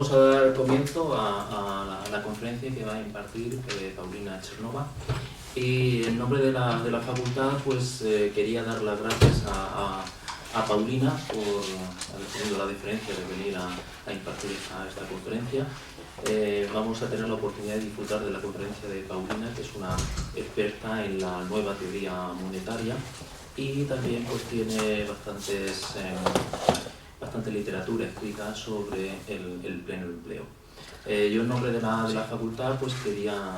Vamos a dar comienzo a la conferencia que va a impartir Paulina Chernova, y en nombre de la facultad pues quería dar las gracias a Paulina por haber tenido la deferencia de venir a impartir esta conferencia. Vamos a tener la oportunidad de disfrutar de la conferencia de Paulina, que es una experta en la nueva teoría monetaria, y también pues tiene bastante literatura escrita sobre el pleno empleo. Yo en nombre de la facultad pues quería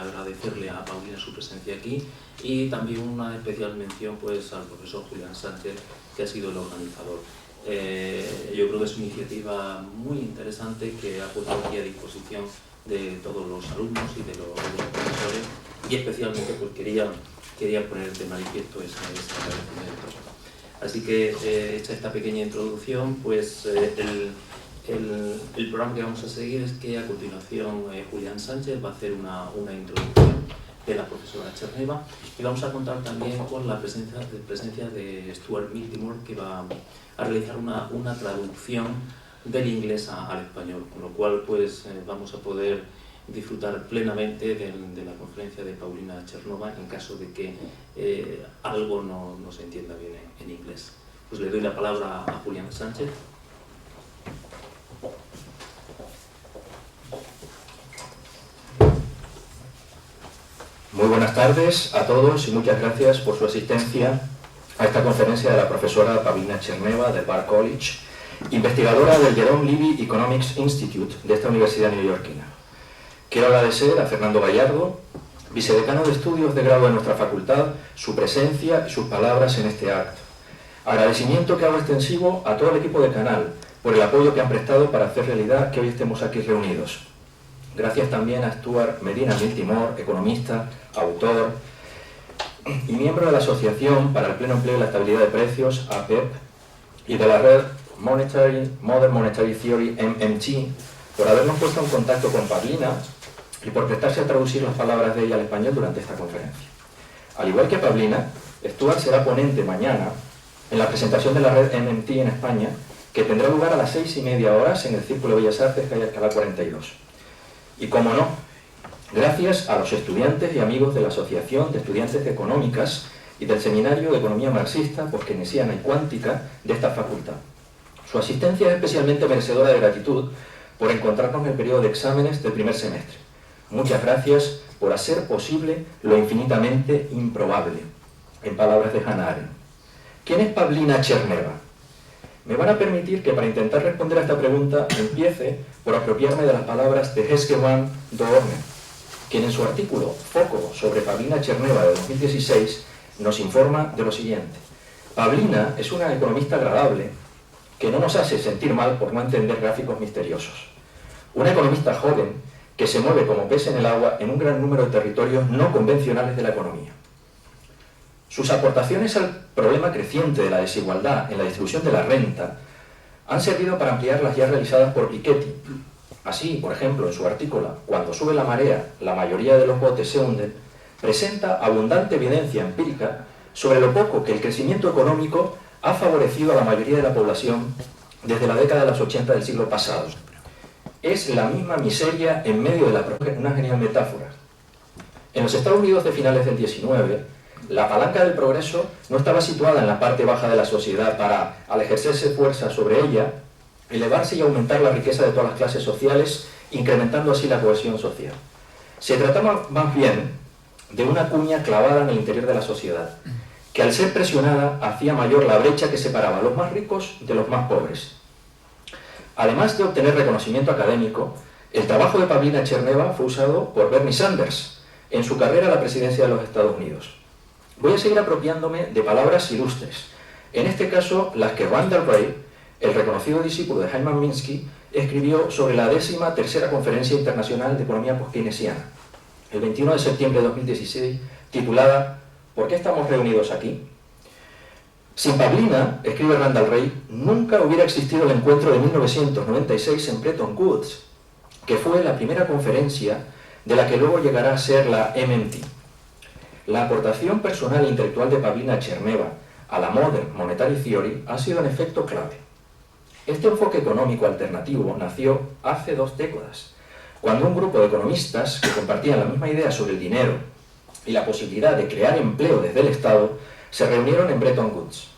agradecerle a Paulina su presencia aquí, y también una especial mención pues al profesor Julián Sánchez, que ha sido el organizador. Yo creo que es una iniciativa muy interesante que ha puesto aquí a disposición de todos los alumnos y de los profesores, y especialmente pues quería poner de manifiesto ese agradecimiento. Así que, hecha esta pequeña introducción, pues el programa que vamos a seguir es que a continuación Julián Sánchez va a hacer una introducción de la profesora Cherneva, y vamos a contar también con la presencia de Stuart Miltimore, que va a realizar una traducción del inglés al español, con lo cual pues vamos a poder disfrutar plenamente de la conferencia de Paulina Chernova en caso de que algo no se entienda bien en inglés. Pues le doy la palabra a Julián Sánchez. Muy buenas tardes a todos y muchas gracias por su asistencia a esta conferencia de la profesora Paulina Cherneva del Bard College, investigadora del Jerome Levy Economics Institute de esta universidad neoyorquina. Quiero agradecer a Fernando Gallardo, vicedecano de estudios de grado de nuestra facultad, su presencia y sus palabras en este acto. Agradecimiento que hago extensivo a todo el equipo de Canal por el apoyo que han prestado para hacer realidad que hoy estemos aquí reunidos. Gracias también a Stuart Medina Miltimore, economista, autor y miembro de la Asociación para el Pleno Empleo y la Estabilidad de Precios, APEP, y de la red Modern Monetary Theory, MMT, por habernos puesto en contacto con Paulina y por prestarse a traducir las palabras de ella al español durante esta conferencia. Al igual que Paulina, Stuart será ponente mañana en la presentación de la red MMT en España, que tendrá lugar a las 6:30 horas en el Círculo de Bellas Artes, calle Alcalá 42. Y como no, gracias a los estudiantes y amigos de la Asociación de Estudiantes Económicas y del Seminario de Economía Marxista, Post-Keynesiana y Cuántica de esta facultad. Su asistencia es especialmente merecedora de gratitud por encontrarnos en el periodo de exámenes del primer semestre. Muchas gracias por hacer posible lo infinitamente improbable, en palabras de Hannah Arendt. ¿Quién es Paulina Cherneva? Me van a permitir que para intentar responder a esta pregunta empiece por apropiarme de las palabras de Heske van Doorne, quien en su artículo Foco sobre Paulina Cherneva de 2016 nos informa de lo siguiente. Paulina es una economista agradable que no nos hace sentir mal por no entender gráficos misteriosos. Una economista joven que se mueve como pez en el agua en un gran número de territorios no convencionales de la economía. Sus aportaciones al problema creciente de la desigualdad en la distribución de la renta han servido para ampliar las ya realizadas por Piketty. Así, por ejemplo, en su artículo Cuando sube la marea, la mayoría de los botes se hunden, presenta abundante evidencia empírica sobre lo poco que el crecimiento económico ha favorecido a la mayoría de la población desde la década de los 80 del siglo pasado. Es la misma miseria en medio de la progresión, una genial metáfora. En los Estados Unidos de finales del 19, la palanca del progreso no estaba situada en la parte baja de la sociedad para, al ejercerse fuerza sobre ella, elevarse y aumentar la riqueza de todas las clases sociales, incrementando así la cohesión social. Se trataba más bien de una cuña clavada en el interior de la sociedad, que al ser presionada hacía mayor la brecha que separaba a los más ricos de los más pobres. Además de obtener reconocimiento académico, el trabajo de Paulina Cherneva fue usado por Bernie Sanders en su carrera a la presidencia de los Estados Unidos. Voy a seguir apropiándome de palabras ilustres, en este caso las que Randall Wray, el reconocido discípulo de Hyman Minsky, escribió sobre la 13ª Conferencia Internacional de Economía Post-Keynesiana, el 21 de septiembre de 2016, titulada ¿Por qué estamos reunidos aquí? Sin Paulina, escribe Randall Wray, nunca hubiera existido el encuentro de 1996 en Bretton Woods, que fue la primera conferencia de la que luego llegará a ser la MMT. La aportación personal e intelectual de Paulina Cherneva a la Modern Monetary Theory ha sido en efecto clave. Este enfoque económico alternativo nació hace 2 décadas, cuando un grupo de economistas que compartían la misma idea sobre el dinero y la posibilidad de crear empleo desde el Estado se reunieron en Bretton Woods.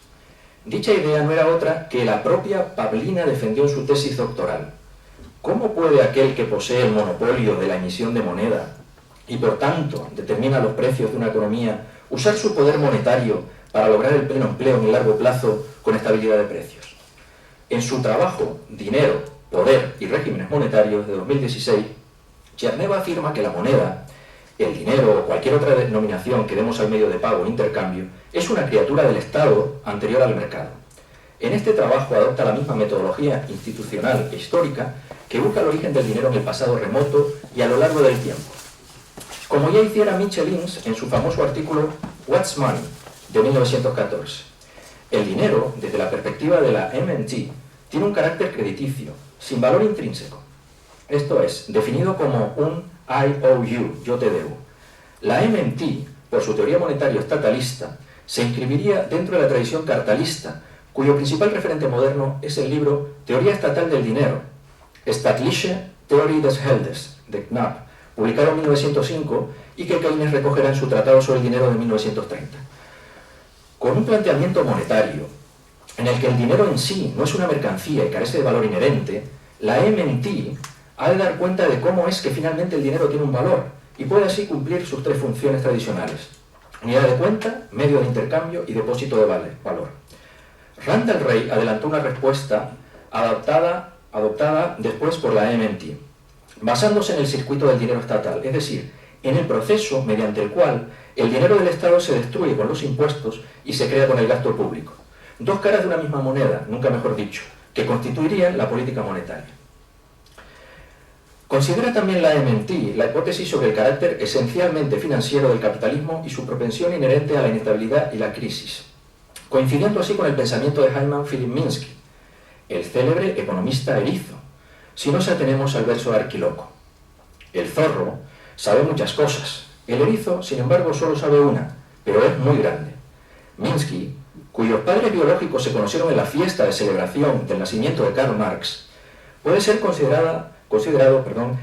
Dicha idea no era otra que la propia Pavlina defendió en su tesis doctoral. ¿Cómo puede aquel que posee el monopolio de la emisión de moneda y por tanto determina los precios de una economía usar su poder monetario para lograr el pleno empleo en el largo plazo con estabilidad de precios? En su trabajo Dinero, Poder y Regímenes Monetarios de 2016, Cherneva afirma que la moneda, el dinero o cualquier otra denominación que demos al medio de pago o intercambio es una criatura del Estado anterior al mercado. En este trabajo adopta la misma metodología institucional e histórica que busca el origen del dinero en el pasado remoto y a lo largo del tiempo. Como ya hiciera Mitchell Innes en su famoso artículo What's Money, de 1914. El dinero, desde la perspectiva de la MMT, tiene un carácter crediticio, sin valor intrínseco. Esto es, definido como un I owe you, yo te debo. La MMT, por su teoría monetaria estatalista, se inscribiría dentro de la tradición cartalista, cuyo principal referente moderno es el libro Teoría Estatal del Dinero, Staatliche Theorie des Geldes, de Knapp, publicado en 1905 y que Keynes recogerá en su Tratado sobre el Dinero de 1930. Con un planteamiento monetario, en el que el dinero en sí no es una mercancía y carece de valor inherente, la MMT ha de dar cuenta de cómo es que finalmente el dinero tiene un valor y puede así cumplir sus 3 funciones tradicionales: unidad de cuenta, medio de intercambio y depósito de valor. Randall Wright adelantó una respuesta adoptada después por la MMT, basándose en el circuito del dinero estatal, es decir, en el proceso mediante el cual el dinero del Estado se destruye con los impuestos y se crea con el gasto público. 2 caras de una misma moneda, nunca mejor dicho, que constituirían la política monetaria. Considera también la MMT la hipótesis sobre el carácter esencialmente financiero del capitalismo y su propensión inherente a la inestabilidad y la crisis, coincidiendo así con el pensamiento de Hyman Philip Minsky, el célebre economista erizo, si nos atenemos al verso de Arquiloco. El zorro sabe muchas cosas, el erizo, sin embargo, solo sabe una, pero es muy grande. Minsky, cuyos padres biológicos se conocieron en la fiesta de celebración del nacimiento de Karl Marx, puede ser considerado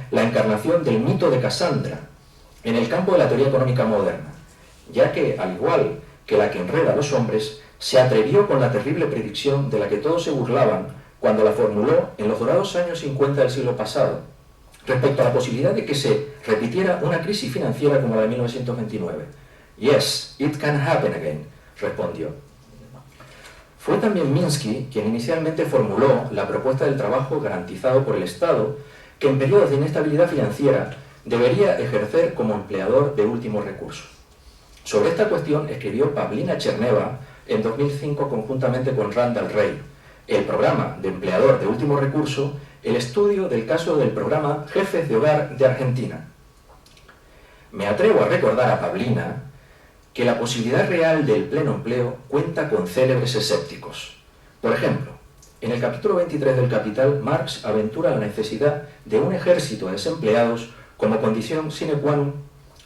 la encarnación del mito de Casandra en el campo de la teoría económica moderna, ya que, al igual que la que enreda a los hombres, se atrevió con la terrible predicción de la que todos se burlaban cuando la formuló en los dorados años 50 del siglo pasado, respecto a la posibilidad de que se repitiera una crisis financiera como la de 1929. Yes, it can happen again, respondió. Fue también Minsky quien inicialmente formuló la propuesta del trabajo garantizado por el Estado, que en periodos de inestabilidad financiera debería ejercer como empleador de último recurso. Sobre esta cuestión escribió Pavlina Cherneva en 2005 conjuntamente con Randall Wright, el programa de empleador de último recurso, el estudio del caso del programa Jefes de Hogar de Argentina. Me atrevo a recordar a Pavlina que la posibilidad real del pleno empleo cuenta con célebres escépticos. Por ejemplo, en el capítulo 23 del Capital, Marx aventura la necesidad de un ejército de desempleados como condición sine qua non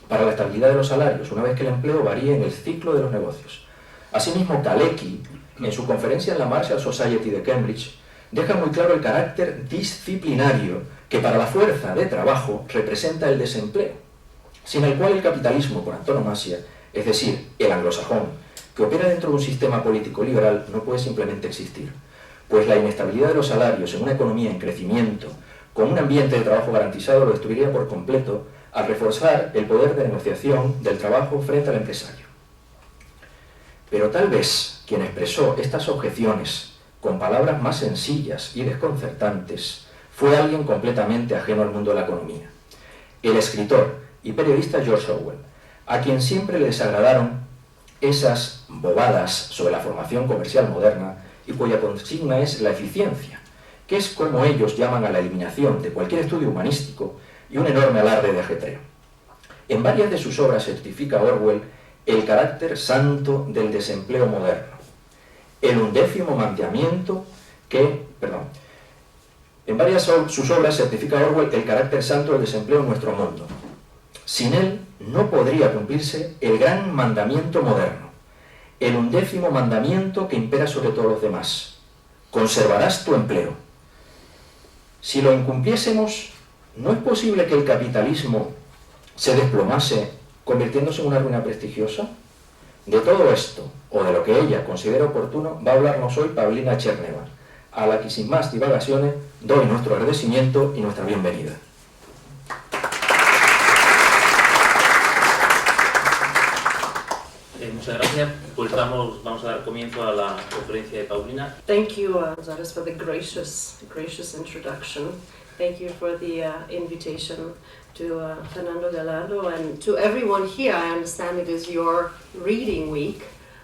para la estabilidad de los salarios, una vez que el empleo varíe en el ciclo de los negocios. Asimismo, Kalecki, en su conferencia en la Marshall Society de Cambridge, deja muy claro el carácter disciplinario que para la fuerza de trabajo representa el desempleo, sin el cual el capitalismo por antonomasia, es decir, el anglosajón, que opera dentro de un sistema político liberal, no puede simplemente existir, pues la inestabilidad de los salarios en una economía en crecimiento, con un ambiente de trabajo garantizado, lo destruiría por completo al reforzar el poder de negociación del trabajo frente al empresario. Pero tal vez quien expresó estas objeciones con palabras más sencillas y desconcertantes fue alguien completamente ajeno al mundo de la economía, el escritor y periodista George Orwell, a quien siempre le desagradaron esas bobadas sobre la formación comercial moderna y cuya consigna es la eficiencia, que es como ellos llaman a la eliminación de cualquier estudio humanístico y un enorme alarde de ajetreo. En varias de sus obras certifica Orwell el carácter santo del desempleo moderno, el 11º mandamiento en varias de sus obras certifica Orwell el carácter santo del desempleo en nuestro mundo. Sin él no podría cumplirse el gran mandamiento moderno, el 11º mandamiento que impera sobre todos los demás. conservarás tu empleo. Si lo incumpliésemos, ¿no es posible que el capitalismo se desplomase, convirtiéndose en una ruina prestigiosa? De todo esto, o de lo que ella considera oportuno, va a hablarnos hoy Pavlina Tcherneva, a la que sin más divagaciones doy nuestro agradecimiento y nuestra bienvenida. Muchas gracias. Pues vamos a dar comienzo a la conferencia de Paulina. Thank you, Zaras, for the gracious introduction. Thank you for the invitation to Fernando Gallardo and to everyone here. I understand it is your reading week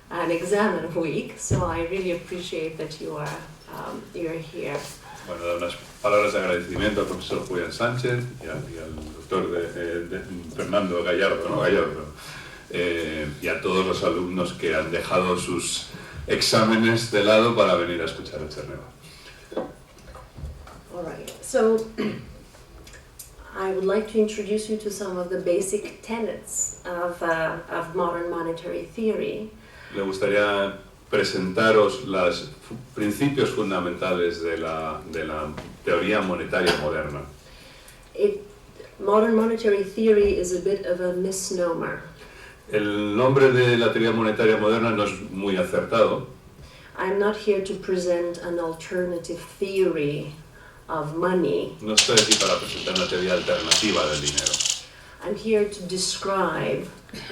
and examen week, so I really appreciate that you're here. Bueno, dar unas palabras de agradecimiento al profesor Julián Sánchez y al doctor Fernando Gallardo, ¿no? Y a todos los alumnos que han dejado sus exámenes de lado para venir a escuchar a Tcherneva. All right, so I would like to introduce you to some of the basic tenets of modern monetary theory. Me gustaría presentaros los principios fundamentales de la teoría monetaria moderna. Modern monetary theory is a bit of a misnomer. El nombre de la teoría monetaria moderna no es muy acertado. I'm not here to present an alternative theory of money. No estoy aquí para presentar una teoría alternativa del dinero. I'm here to describe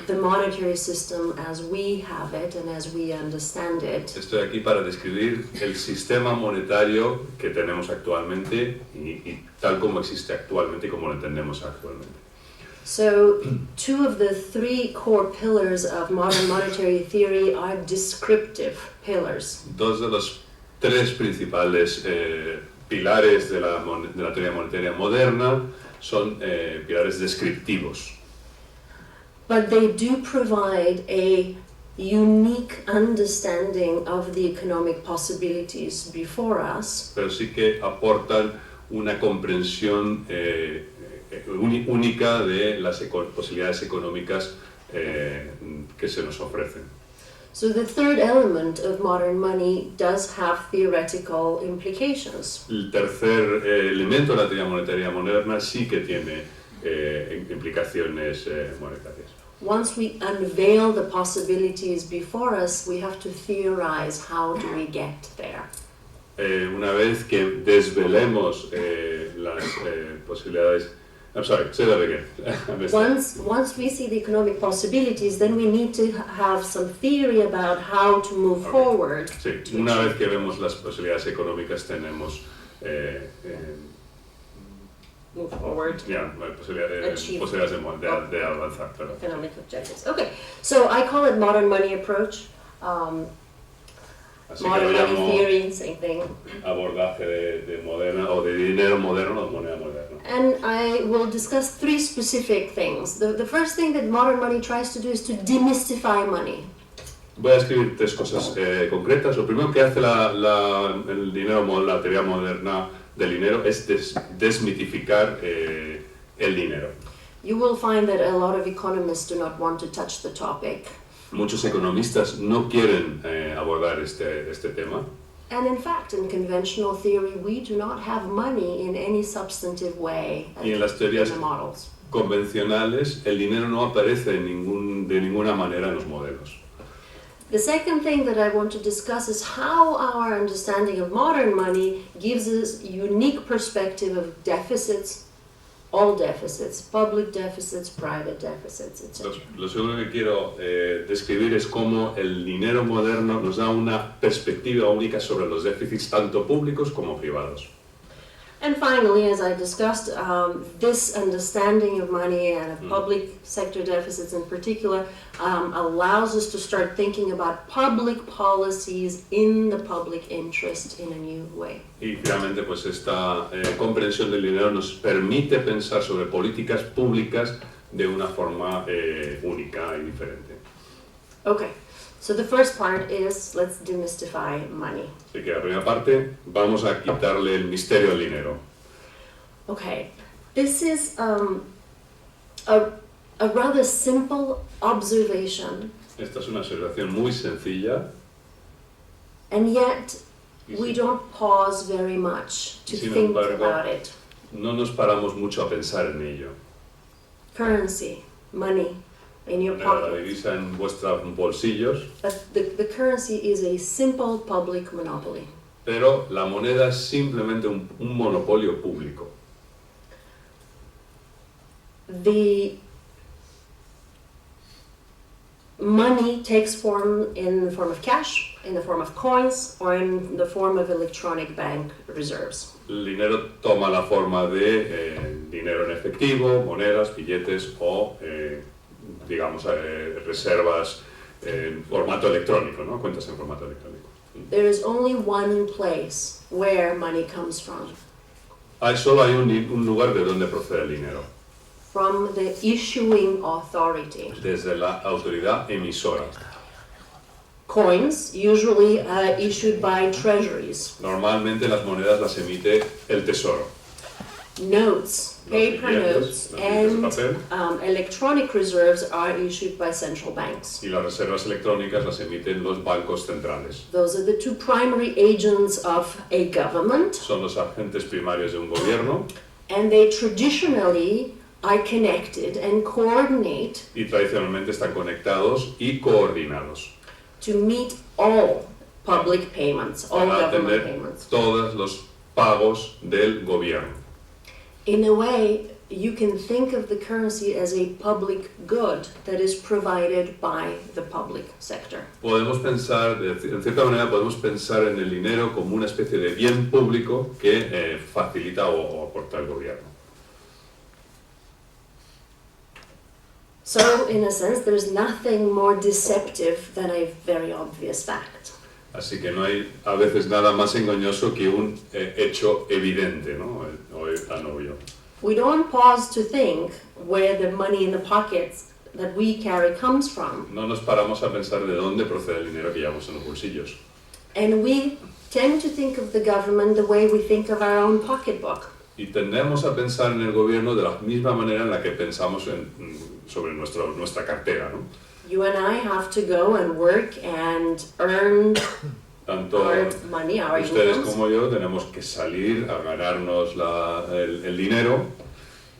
the monetary system as we have it and as we understand it. Estoy aquí para describir el sistema monetario que tenemos actualmente y tal como existe actualmente y como lo entendemos actualmente. So, two of the three core pillars of modern monetary theory are descriptive pillars. Dos de los tres principales pilares de la teoría monetaria moderna son pilares descriptivos. But they do provide a unique understanding of the economic possibilities before us. Pero sí que aportan una comprensión única de las posibilidades económicas que se nos ofrecen. So the third element of modern money does have theoretical implications. El tercer elemento de la teoría monetaria moderna sí que tiene implicaciones monetarias. Once we unveil the possibilities before us, we have to theorize how do we get there. Una vez que desvelemos las posibilidades. I'm sorry, say that again. Once we see the economic possibilities, then we need to have some theory about how to move forward. Sí, una vez que vemos las posibilidades económicas tenemos move forward. Posibilidades de avanzar. Claro. Economic objectives. Okay, so I call it modern money approach. Modern money theory, same thing. Abordaje de moderna o de dinero moderno o moneda moderna. And I will discuss three specific things. The first thing that modern money tries to do is to demystify money. Voy a escribir tres cosas concretas. Lo primero que hace el dinero, la teoría moderna del dinero es desmitificar el dinero. You will find that a lot of economists do not want to touch the topic. Muchos economistas no quieren abordar este tema. And in fact, in conventional theory, we do not have money in any substantive way Y en las teorías in the models. convencionales, el dinero no aparece de ninguna manera en los modelos. The second thing that I want to discuss is how our understanding of modern money gives us a unique perspective of deficits, all deficits, public deficits, private deficits, etc. Lo segundo que quiero describir es cómo el dinero moderno nos da una perspectiva única sobre los déficits tanto públicos como privados. And finally, as I discussed, this understanding of money and of public sector deficits in particular allows us to start thinking about public policies in the public interest in a new way. Y finalmente, pues esta comprensión del dinero nos permite pensar sobre políticas públicas de una forma única y diferente. Okay, so the first part is let's demystify money. Así que la primera parte, vamos a quitarle el misterio al dinero. Okay, this is a rather simple observation, Esta es una observación muy sencilla, and yet we don't pause very much to Sin think embargo, about it. no nos paramos mucho a pensar en ello. Currency, money in your La pocket. divisa en vuestros bolsillos, But the currency is a simple public monopoly. pero la moneda es simplemente un monopolio público. The money takes form in the form of cash, in the form of coins, or in the form of electronic bank reserves. El dinero toma la forma de dinero en efectivo, monedas, billetes o, digamos, reservas en formato electrónico, ¿no? Cuentas en formato electrónico. There is only one place where money comes from Solo hay un lugar de donde procede el dinero, the issuing authority. desde la autoridad emisora. Coins, usually issued by treasuries. Normalmente las monedas las emite el tesoro. Notes, Los paper billetes, notes, los billetes de and papel, electronic reserves are issued by central banks. y las reservas electrónicas las emiten los bancos centrales. Those are the two primary agents of a government, Son los agentes primarios de un gobierno and they traditionally are connected and coordinate y tradicionalmente están conectados y coordinados to meet all public payments, all para government atender payments. todos los pagos del gobierno. In a way, you can think of the currency as a public good that is provided by the public sector. Podemos pensar, en cierta manera, podemos pensar en el dinero como una especie de bien público que facilita o aporta el gobierno. So, in a sense, there's nothing more deceptive than a very obvious fact. Así que no hay a veces nada más engañoso que un hecho evidente, ¿no? O tan obvio. We don't pause to think where the money in the pockets that we carry comes from. No nos paramos a pensar de dónde procede el dinero que llevamos en los bolsillos. And we tend to think of the government the way we think of our own pocketbook. Y tendemos a pensar en el gobierno de la misma manera en la que pensamos sobre nuestra cartera, ¿no? You and I have to go and work and earn Tanto our money, our ustedes incomes. como yo tenemos que salir a ganarnos el dinero,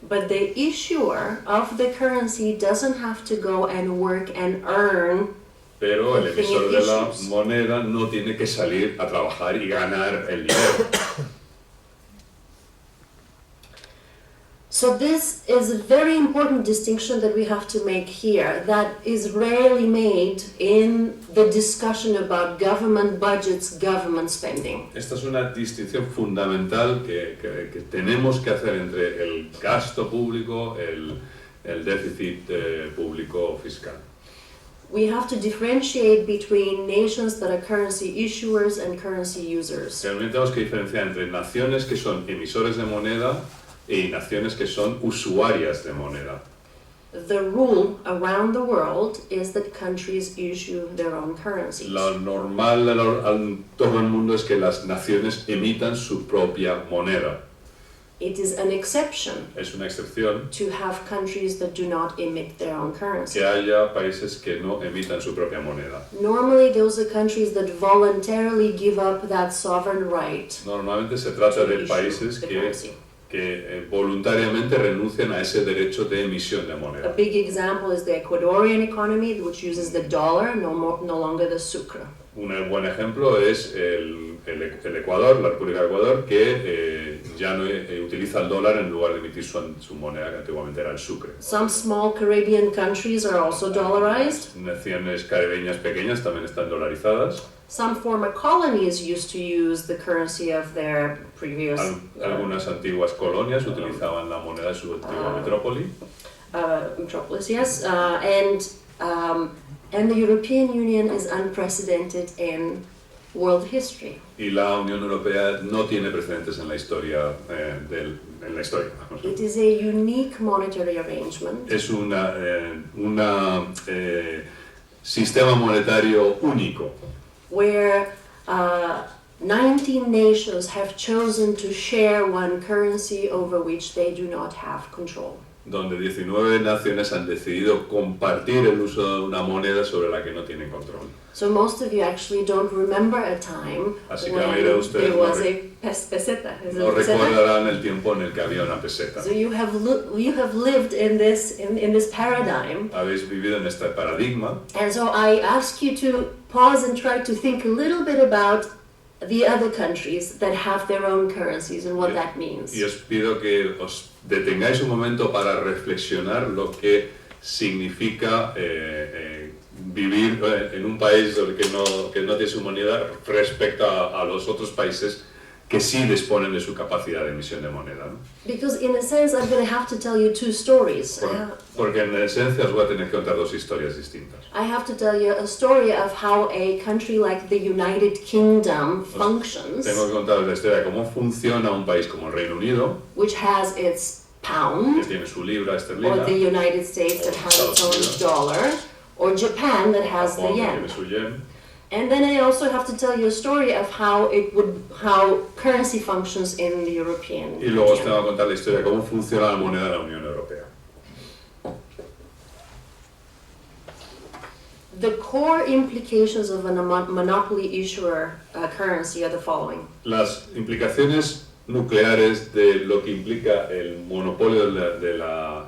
But the issuer of the currency doesn't have to go and work and earn. pero el The thing emisor it de la issues. moneda no tiene que salir a trabajar y ganar el dinero. So this is a very important distinction that we have to make here that is rarely made in the discussion about government budgets, government spending. Esta es una distinción fundamental que tenemos que hacer entre el gasto público, el déficit público fiscal. We have to differentiate between nations that are currency issuers and currency users. Realmente tenemos que diferenciar entre naciones que son emisores de moneda y naciones que son usuarias de moneda. The rule around the world is that countries issue their own currencies. Lo normal en todo el mundo es que las naciones emitan su propia moneda. It is an exception Es una excepción to have countries that do not emit their own currency. que haya países que no emitan su propia moneda. Normally, those are countries that voluntarily give up that sovereign right Normalmente se trata to de issue países the que currency. voluntariamente renuncian a ese derecho de emisión de A moneda. big example is the Ecuadorian economy, which uses the dollar, no longer the sucre. Un buen ejemplo es el Ecuador, la República de Ecuador, que ya no utiliza el dólar en lugar de emitir su moneda, que antiguamente era el sucre. Some small Caribbean countries are also dollarized. Naciones caribeñas pequeñas también están dolarizadas. Some former colonies used to use the currency of their previous Algunas antiguas colonias utilizaban la moneda de su antigua metrópoli. metropolis, yes, and the European Union is unprecedented in world history. Y la Unión Europea no tiene precedentes en la historia. En la historia. It is a unique monetary arrangement Es un sistema monetario único, where 19 nations have chosen to share one currency over which they do not have control. donde 19 naciones han decidido compartir el uso de una moneda sobre la que no tienen control. So most of you actually don't remember a time Así que when la mayoría de ustedes there was a peseta. Is no it peseta? recordarán el tiempo en el que había una peseta. So you have lived in this paradigm, Habéis vivido en este paradigma, and so I ask you to pause and try to think a little bit about the other countries that have their own currencies and what Yeah. that means. y os pido que os detengáis un momento para reflexionar lo que significa vivir en un país que no tiene su moneda respecto a los otros países que sí disponen de su capacidad de emisión de moneda, ¿no? Because in a sense, I'm going to have to tell you two stories. Porque en esencia os voy a tener que contar dos historias distintas. I have to tell you a story of how a country like the United Kingdom functions, Tengo que contaros la historia de cómo funciona un país como el Reino Unido, which has its que pound, tiene su libra or esterlina, the United States that has its own dollar, or Japan that has the Japón, que yen. tiene su yen. And then I also have to tell you a story of how currency functions in the European Y luego os Union. tengo que contar la historia de cómo funciona la moneda de la Unión Europea. The core implications of a monopoly issuer currency are the following. Las implicaciones nucleares de lo que implica el monopolio de la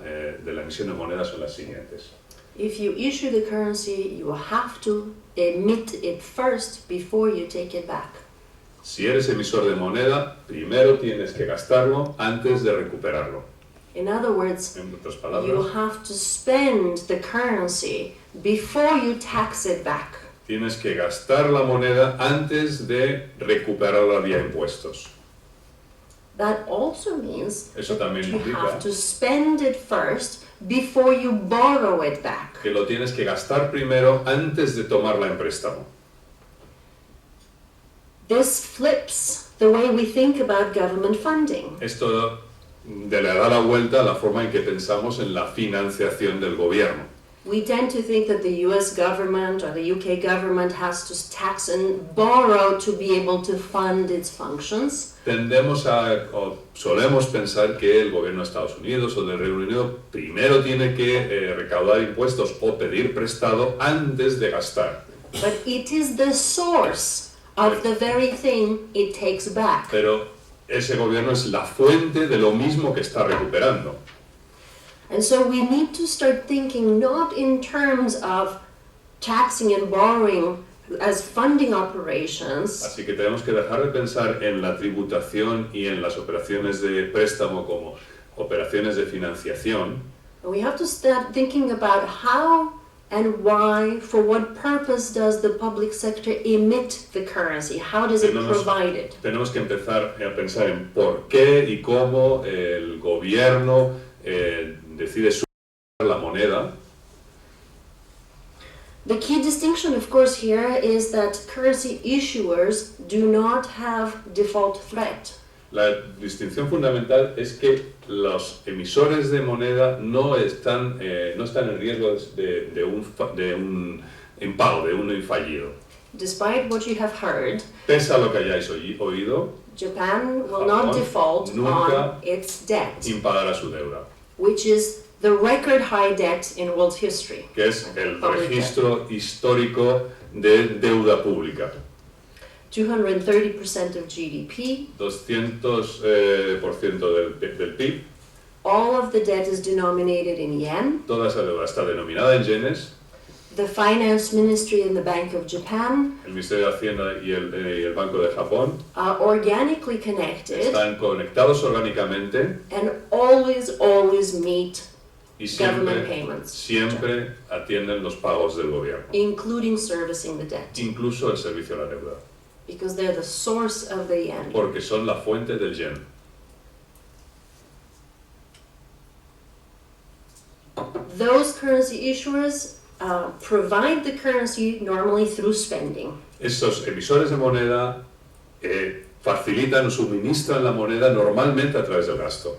emisión de moneda son las siguientes. If you issue the currency, you have to emit it first before you take it back. Si eres emisor de moneda, primero tienes que gastarlo antes de recuperarlo. In other words, En otras you palabras, have to spend the currency before you tax it back. tienes que gastar la moneda antes de recuperarla vía impuestos. That also means Eso that también you implica have to spend it first before you borrow it back. que lo tienes que gastar primero antes de tomarla en préstamo. This flips the way we think about government funding. Esto le da la vuelta a la forma en que pensamos en la financiación del gobierno. We tend to think that the US government or the UK government has to tax and borrow to be able to fund its functions. Solemos pensar que el gobierno de Estados Unidos o del Reino Unido primero tiene que recaudar impuestos o pedir prestado antes de gastar. But it is the source of the very thing it takes back. Pero ese gobierno es la fuente de lo mismo que está recuperando. And so we need to start thinking not in terms of taxing and borrowing as funding operations, Así que tenemos que dejar de pensar en la tributación y en las operaciones de préstamo como operaciones de financiación. and we have to start thinking about how and why, for what purpose does the public sector emit the currency? How does it provide it? Tenemos que empezar a pensar en por qué y cómo el gobierno decide subir la moneda. The key distinction, of course, here is that currency issuers do not have default threat. La distinción fundamental es que los emisores de moneda no están en riesgo de un impago, de un fallido. Despite what you have heard, Pese a lo que hayáis oído, Japan will not Japón default nunca on its debt, impagará su deuda, which is the record high debt in world history. que es el Public debt. registro histórico de deuda pública. 230% of GDP. 200% del PIB. All of the debt is denominated in yen. Toda esa deuda está denominada en yenes. The Finance Ministry and the Bank of Japan El Ministerio de Hacienda y el Banco de Japón are organically connected están conectados orgánicamente and always meet y government payments, siempre atienden los pagos del gobierno, including servicing the debt, incluso el servicio a la deuda, because they're the source of the yen. porque son la fuente del yen. Those currency issuers provide the currency normally through spending. Esos emisores de moneda facilitan o suministran la moneda normalmente a través del gasto.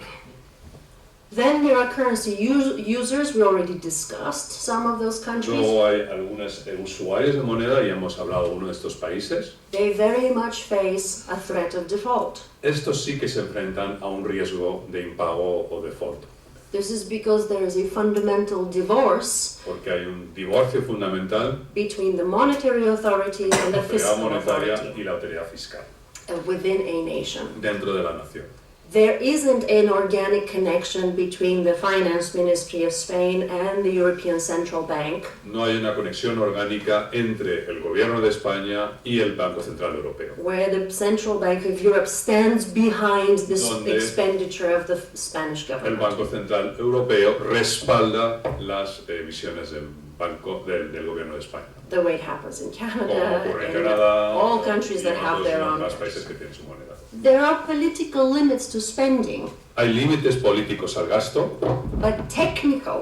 Then there are currency users, we already discussed some of those countries. Luego hay algunos usuarios de moneda, y hemos hablado de uno de estos países. They very much face a threat of default. Estos sí que se enfrentan a un riesgo de impago o default. This is because there is a fundamental divorce porque hay un divorcio fundamental between the monetary authority and the entre la autoridad fiscal monetaria authority y la autoridad fiscal within a nation. dentro de la nación. There isn't an organic connection between the finance ministry of Spain and the European Central Bank, No hay una conexión orgánica entre el gobierno de España y el Banco Central Europeo, where the Central Bank of Europe stands behind this Donde expenditure of the Spanish el government. Banco Central Europeo respalda las emisiones del gobierno de España, The way it happens in como Canada ocurre en and Canadá all countries y that have their en own. los países que tienen su moneda. There are political limits to spending, Hay límites políticos al gasto, but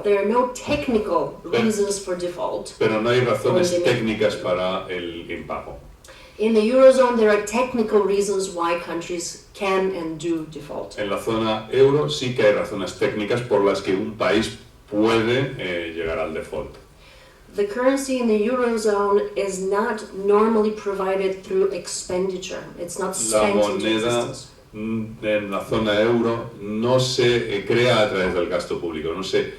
there are no technical reasons for default. pero no hay razones Oye, técnicas para el impago. In the Eurozone, there are technical reasons why countries can and do default. En la zona euro sí que hay razones técnicas por las que un país puede llegar al default. The currency in the Eurozone is not normally provided through expenditure. It's not La spent into moneda existence. en la zona euro no se crea a través del gasto público, no se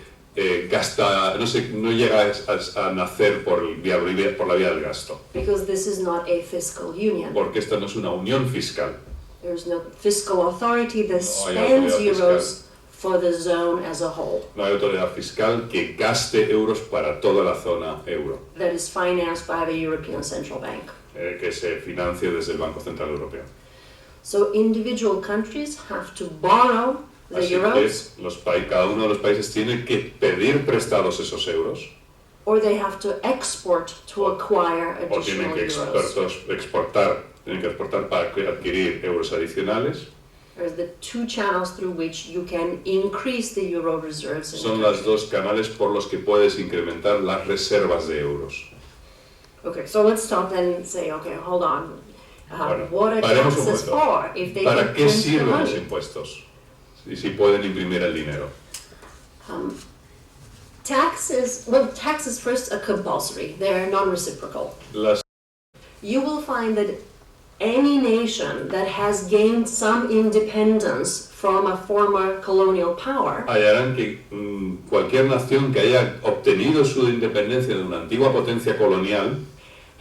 gasta, no llega a nacer por la vía del gasto, Because this is not a fiscal union. porque esta no es una unión fiscal. There's no fiscal authority that No hay spends autoridad euros for the zone as a whole, No hay autoridad fiscal que gaste euros para toda la zona euro, that is financed by the European Central Bank. que se financie desde el Banco Central Europeo. So individual countries have to borrow the Así euros, que cada uno de los países tiene que pedir prestados esos euros or they have to export to acquire o tienen additional que euros. exportar para adquirir euros adicionales. There's the two channels through which you can increase the euro reserves in Son a los country. dos canales por los que puedes incrementar las reservas de euros. Okay, so let's stop and say, okay, hold on. Bueno, What are paremos un taxes momento. for if they ¿Para can qué print the sirven los money? impuestos? Si pueden imprimir el dinero. Taxes first are compulsory. They are non-reciprocal. Las You will find that any nation that has gained some independence from a former colonial power hallarán que cualquier nación que haya obtenido su independencia de una antigua potencia colonial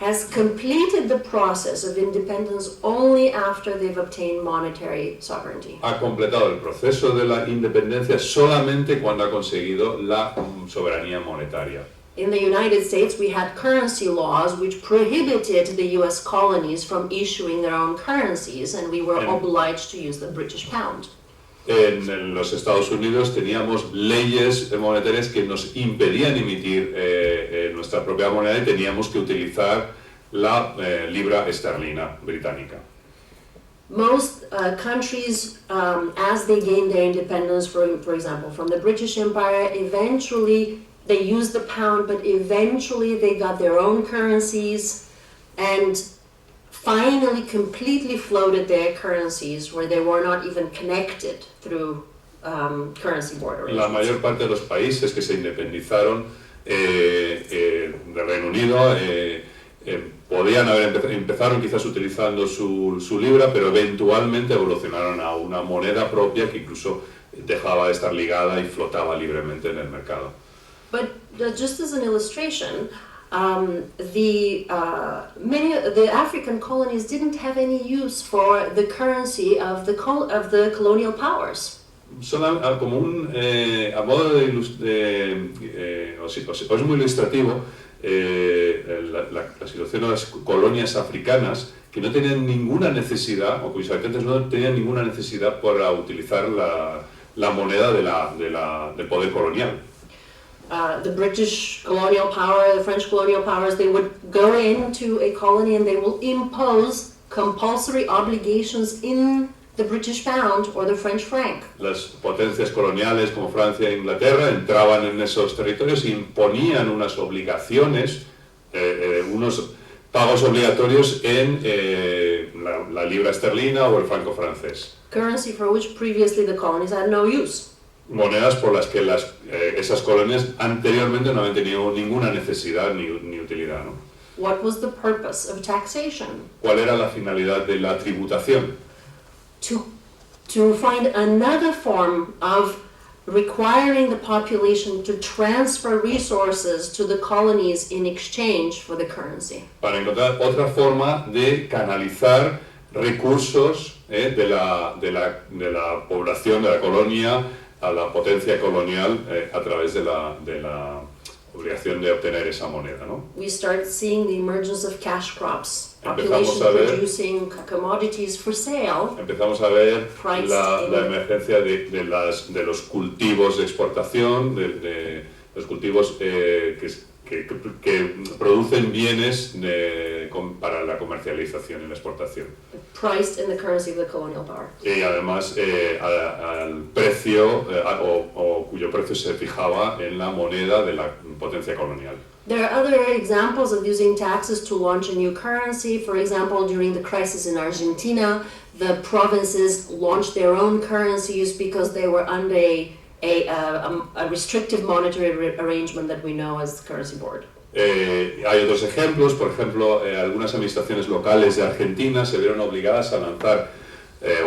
has completed the process of independence only after they've obtained monetary sovereignty. ha completado el proceso de la independencia solamente cuando ha conseguido la soberanía monetaria. In the United States, we had currency laws which prohibited the US colonies from issuing their own currencies, and we were obliged to use the British pound. En los Estados Unidos teníamos leyes monetarias que nos impedían emitir nuestra propia moneda y teníamos que utilizar la libra esterlina británica. Most countries, as they gained their independence, for example, from the British Empire, eventually they used the pound, but eventually they got their own currencies and finally completely floated their currencies where they were not even connected through currency border La arrangements. mayor parte de los países que se independizaron del Reino Unido podían empezaron quizás utilizando su libra, pero eventualmente evolucionaron a una moneda propia que incluso dejaba de estar ligada y flotaba libremente en el mercado. But just as an illustration, many of the African colonies didn't have any use for the currency of the colonial powers. Como a modo es muy ilustrativo la situación de las colonias africanas que no tenían ninguna necesidad, o cuyos habitantes no tenían ninguna necesidad para utilizar la moneda del poder colonial. The British colonial power, the French colonial powers, they would go into a colony and they will impose compulsory obligations in the British pound or the French franc. Las potencias coloniales como Francia e Inglaterra entraban en esos territorios e imponían unas obligaciones, unos pagos obligatorios en la libra esterlina o el franco francés. Currency for which previously the colonies had no use. Monedas por las que esas colonias anteriormente no habían tenido ninguna necesidad ni utilidad, ¿no? What was the purpose of taxation? ¿Cuál era la finalidad de la tributación? To find another form of requiring the population to transfer resources to the colonies in exchange for the currency. Para encontrar otra forma de canalizar recursos de la población, de la colonia, a la potencia colonial a través de la obligación de obtener esa moneda, ¿no? We start seeing the emergence of cash crops, Empezamos population a ver- producing commodities for sale, Empezamos a ver Priced in- la emergencia de los cultivos de exportación, de los cultivos que producen bienes para la comercialización y la exportación. priced in the currency of the colonial power. Y además al precio, o cuyo precio se fijaba en la moneda de la potencia colonial. There are other examples of using taxes to launch a new currency. For example, during the crisis in Argentina, the provinces launched their own currencies because they were under a restrictive monetary arrangement that we know as the currency board. Hay otros ejemplos, por ejemplo, algunas administraciones locales de Argentina se vieron obligadas a lanzar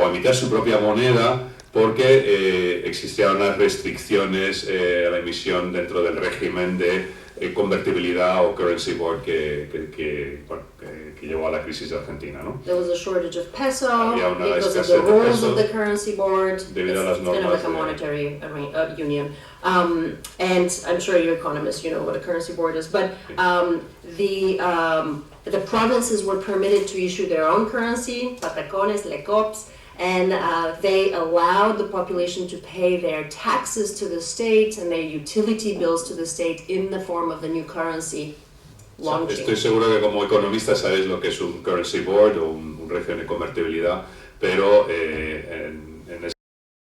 o a emitir su propia moneda porque existían unas restricciones a la emisión dentro del régimen de convertibilidad o currency board que llevó a la crisis de Argentina, ¿no? There was a shortage of peso Había una because of escasez the de rules peso of the currency board. debido a las It's kind of normas like a de- monetary union. And I'm sure you're economists, you know what a currency board is. But the provinces were permitted to issue their own currency, patacones, lecops, and they allowed the population to pay their taxes to the state and their utility bills to the state in the form of the new currency launching. Estoy seguro que como economistas sabéis lo que es un currency board o un régimen de convertibilidad, pero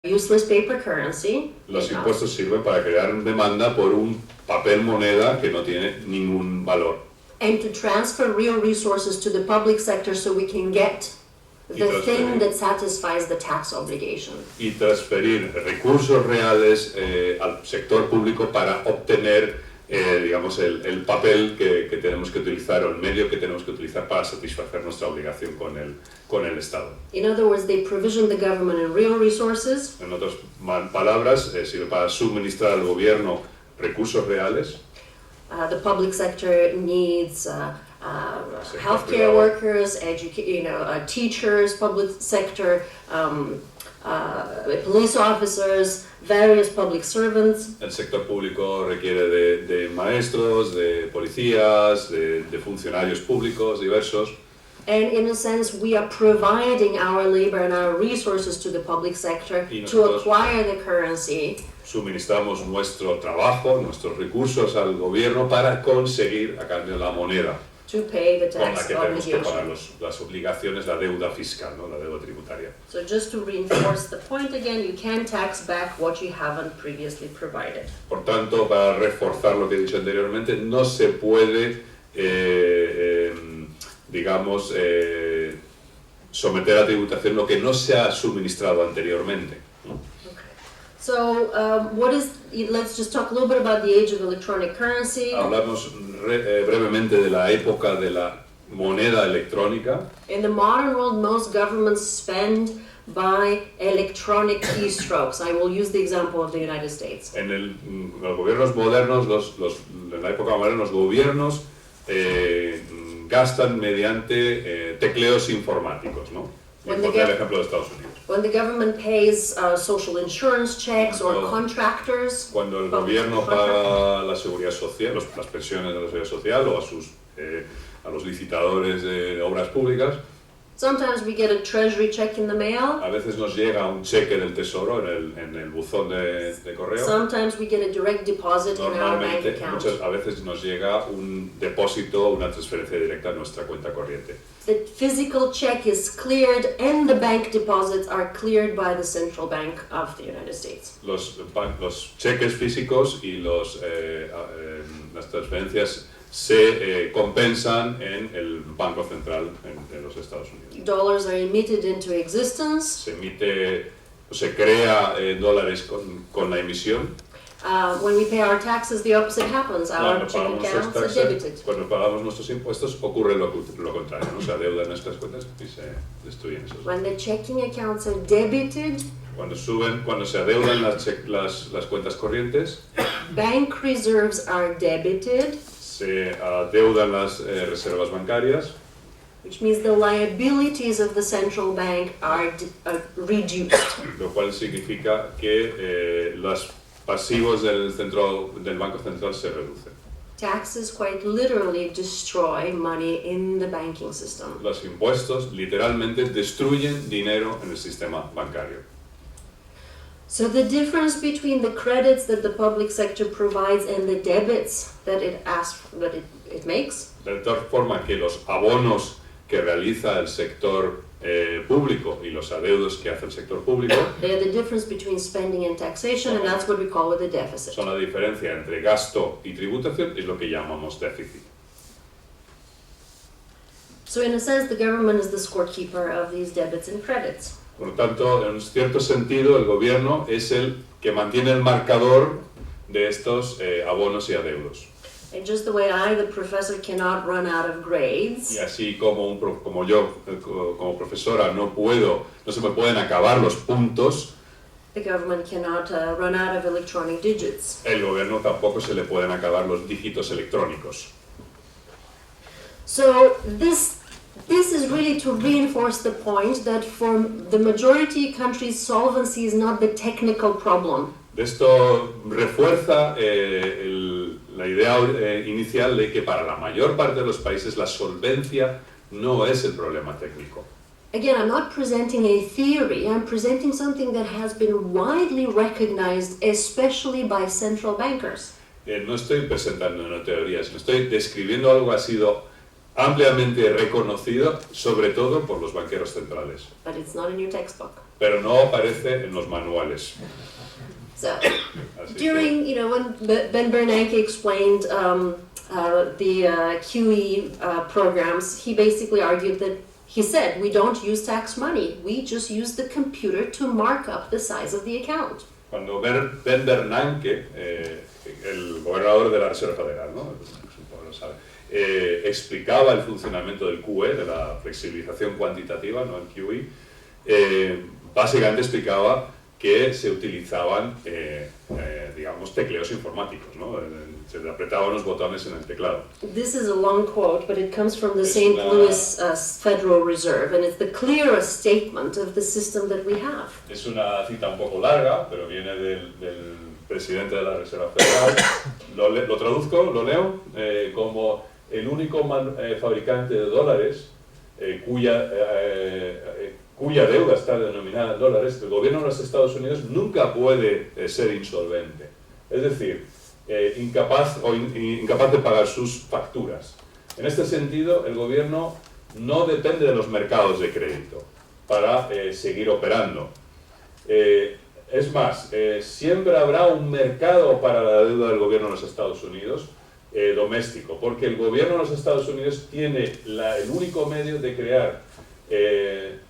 Useless paper currency. los impuestos sirven para crear demanda por un papel moneda que no tiene ningún valor. And to transfer real resources to the public sector so we can get the transferir. thing that satisfies the tax obligation. Y transferir recursos reales al sector público para obtener, digamos, el papel que tenemos que utilizar o el medio que tenemos que utilizar para satisfacer nuestra obligación con el Estado. In other words, they provision the government in real resources, En otras palabras, sirve para suministrar al gobierno recursos reales. the public sector needs Sector healthcare privado. workers, teachers, public sector, police officers, various public servants. El sector público requiere de maestros, de policías, de funcionarios públicos diversos. And in a sense, we are providing our labor and our resources to the public sector Y to nosotros- acquire the currency. Suministramos nuestro trabajo, nuestros recursos al gobierno para conseguir a cambio la moneda To pay the con la tax que tenemos que pagar obligation. las obligaciones, la deuda fiscal, ¿no? La deuda tributaria. So just to reinforce the point again, you can tax back what you haven't previously provided. Por tanto, para reforzar lo que he dicho anteriormente, no se puede, digamos, someter a tributación lo que no se ha suministrado anteriormente. So let's just talk a little bit about the age of electronic currency. Hablamos brevemente de la época de la moneda electrónica. In the modern world, most governments spend by electronic keystrokes. I will use the example of the United States. En los gobiernos modernos, en la época moderna, los gobiernos gastan mediante tecleos informáticos, ¿no? Y When they pondré el get- ejemplo de Estados Unidos. When the government pays social insurance checks or Cuando- contractors, Cuando el public gobierno contract- paga la seguridad social, las pensiones de la seguridad social o a los licitadores de obras públicas, sometimes we get a treasury check in the mail. a veces nos llega un cheque del tesoro en el buzón de correo. Sometimes we get a direct deposit in our bank Normalmente, account. a veces nos llega un depósito, una transferencia directa a nuestra cuenta corriente. The physical check is cleared and the bank deposits are cleared by the central bank of the United States. Los cheques físicos y las transferencias se compensan en el Banco Central de los Estados Unidos. Dollars are emitted into existence. Se crea dólares con la emisión. When we pay our taxes, the opposite happens. Our checking accounts are debited. Cuando pagamos nuestros impuestos ocurre lo contrario, ¿no? Se adeudan nuestras cuentas y se destruyen esos. When the checking accounts are debited, cuando se adeudan las cuentas corrientes, bank reserves are debited, se adeudan las reservas bancarias, which means the liabilities of the central bank are reduced. Lo cual significa que los pasivos del Banco Central se reducen. Taxes quite literally destroy money in the banking system. Los impuestos literalmente destruyen dinero en el sistema bancario. So the difference between the credits that the public sector provides and the debits that it makes. De tal forma que los abonos que realiza el sector público y los adeudos que hace el sector público They're the difference between spending and taxation, and that's what we call the deficit. son la diferencia entre gasto y tributación, es lo que llamamos déficit. So in a sense, the government is the scorekeeper of these debits and credits. Por lo tanto, en un cierto sentido, el gobierno es el que mantiene el marcador de estos abonos y adeudos. And just the way I, the professor, cannot run out of grades, Y así como yo, como profesora, no se me pueden acabar los puntos, the government cannot run out of electronic digits. el gobierno tampoco se le pueden acabar los dígitos electrónicos. So this is really to reinforce the point that for the majority countries, solvency is not the technical problem. Esto refuerza la idea inicial de que para la mayor parte de los países la solvencia no es el problema técnico. Again, I'm not presenting a theory, I'm presenting something that has been widely recognized, especially by central bankers. No estoy presentando una teoría, sino estoy describiendo algo que ha sido ampliamente reconocido, sobre todo por los banqueros centrales. But it's not in your textbook. Pero no aparece en los manuales. So, during, when Ben Bernanke explained the QE programs, he basically argued that, he said, we don't use tax money, we just use the computer to mark up the size of the account. Cuando Ben Bernanke, el gobernador de la Reserva Federal, ¿no? Supongo lo sabe, explicaba el funcionamiento del QE, de la flexibilización cuantitativa, no el QE, básicamente explicaba que se utilizaban, digamos, tecleos informáticos, ¿no? Se apretaban los botones en el teclado. This is a long quote, but it comes from the St. Louis Federal Reserve, and it's the clearest statement of the system that we have. Es una cita un poco larga, pero viene del presidente de la Reserva Federal. Lo traduzco, lo leo, como el único fabricante de dólares cuya deuda está denominada en dólares, el gobierno de los Estados Unidos nunca puede ser insolvente. Es decir, incapaz de pagar sus facturas. En este sentido, el gobierno no depende de los mercados de crédito para seguir operando. Es más, siempre habrá un mercado para la deuda del gobierno de los Estados Unidos doméstico, porque el gobierno de los Estados Unidos tiene el único medio de crear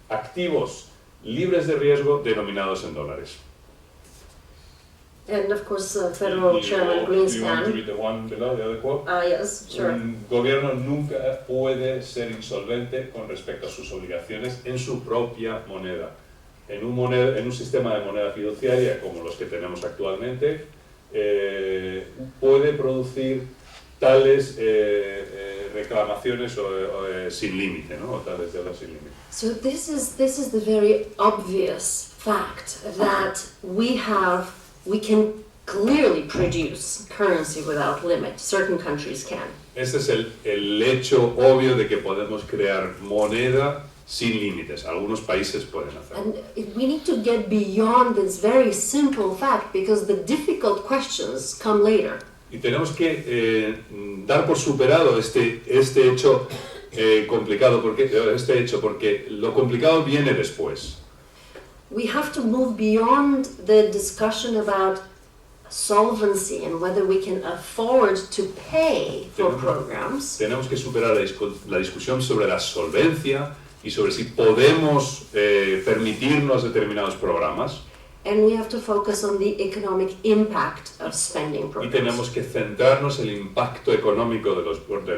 activos libres de riesgo denominados en dólares. And of course, Federal Chairman Greenspan. Yes, sure. Un gobierno nunca puede ser insolvente con respecto a sus obligaciones en su propia moneda. En un sistema de moneda fiduciaria como los que tenemos actualmente, puede producir tales reclamaciones sin límite, ¿no? O tales deudas sin límite. So this is the very obvious fact that we can clearly produce currency without limit. Certain countries can. Este es el hecho obvio de que podemos crear moneda sin límites. Algunos países pueden hacerlo. And we need to get beyond this very simple fact because the difficult questions come later. Y tenemos que dar por superado este hecho complicado, porque lo complicado viene después. We have to move beyond the discussion about solvency and whether we can afford to pay for programs. Tenemos que superar la discusión sobre la solvencia y sobre si podemos permitirnos determinados programas. and we have to focus on the economic impact of spending Y programs. tenemos que centrarnos en el impacto económico de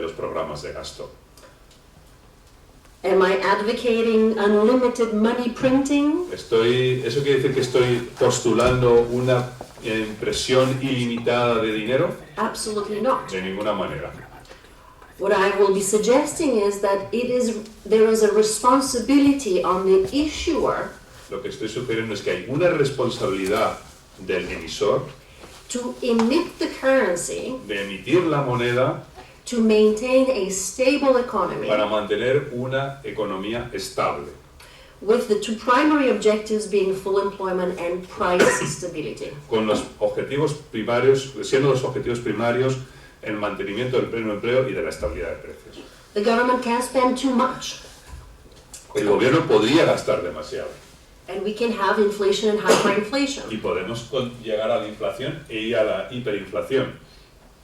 los programas de gasto. Am I advocating unlimited money printing? ¿Eso quiere decir que estoy postulando una impresión ilimitada de dinero? Absolutely not. De ninguna manera. What I will be suggesting is that there is a responsibility on the issuer Lo que estoy sugiriendo es que hay una responsabilidad del emisor to emit the currency de emitir la moneda to maintain a stable economy para mantener una economía estable, with the two primary objectives being full employment and price stability. con los objetivos primarios, siendo los objetivos primarios el mantenimiento del pleno empleo y de la estabilidad de precios. The government can spend too much, El gobierno podría gastar demasiado and we can have inflation and hyperinflation. y podemos llegar a la inflación e ir a la hiperinflación.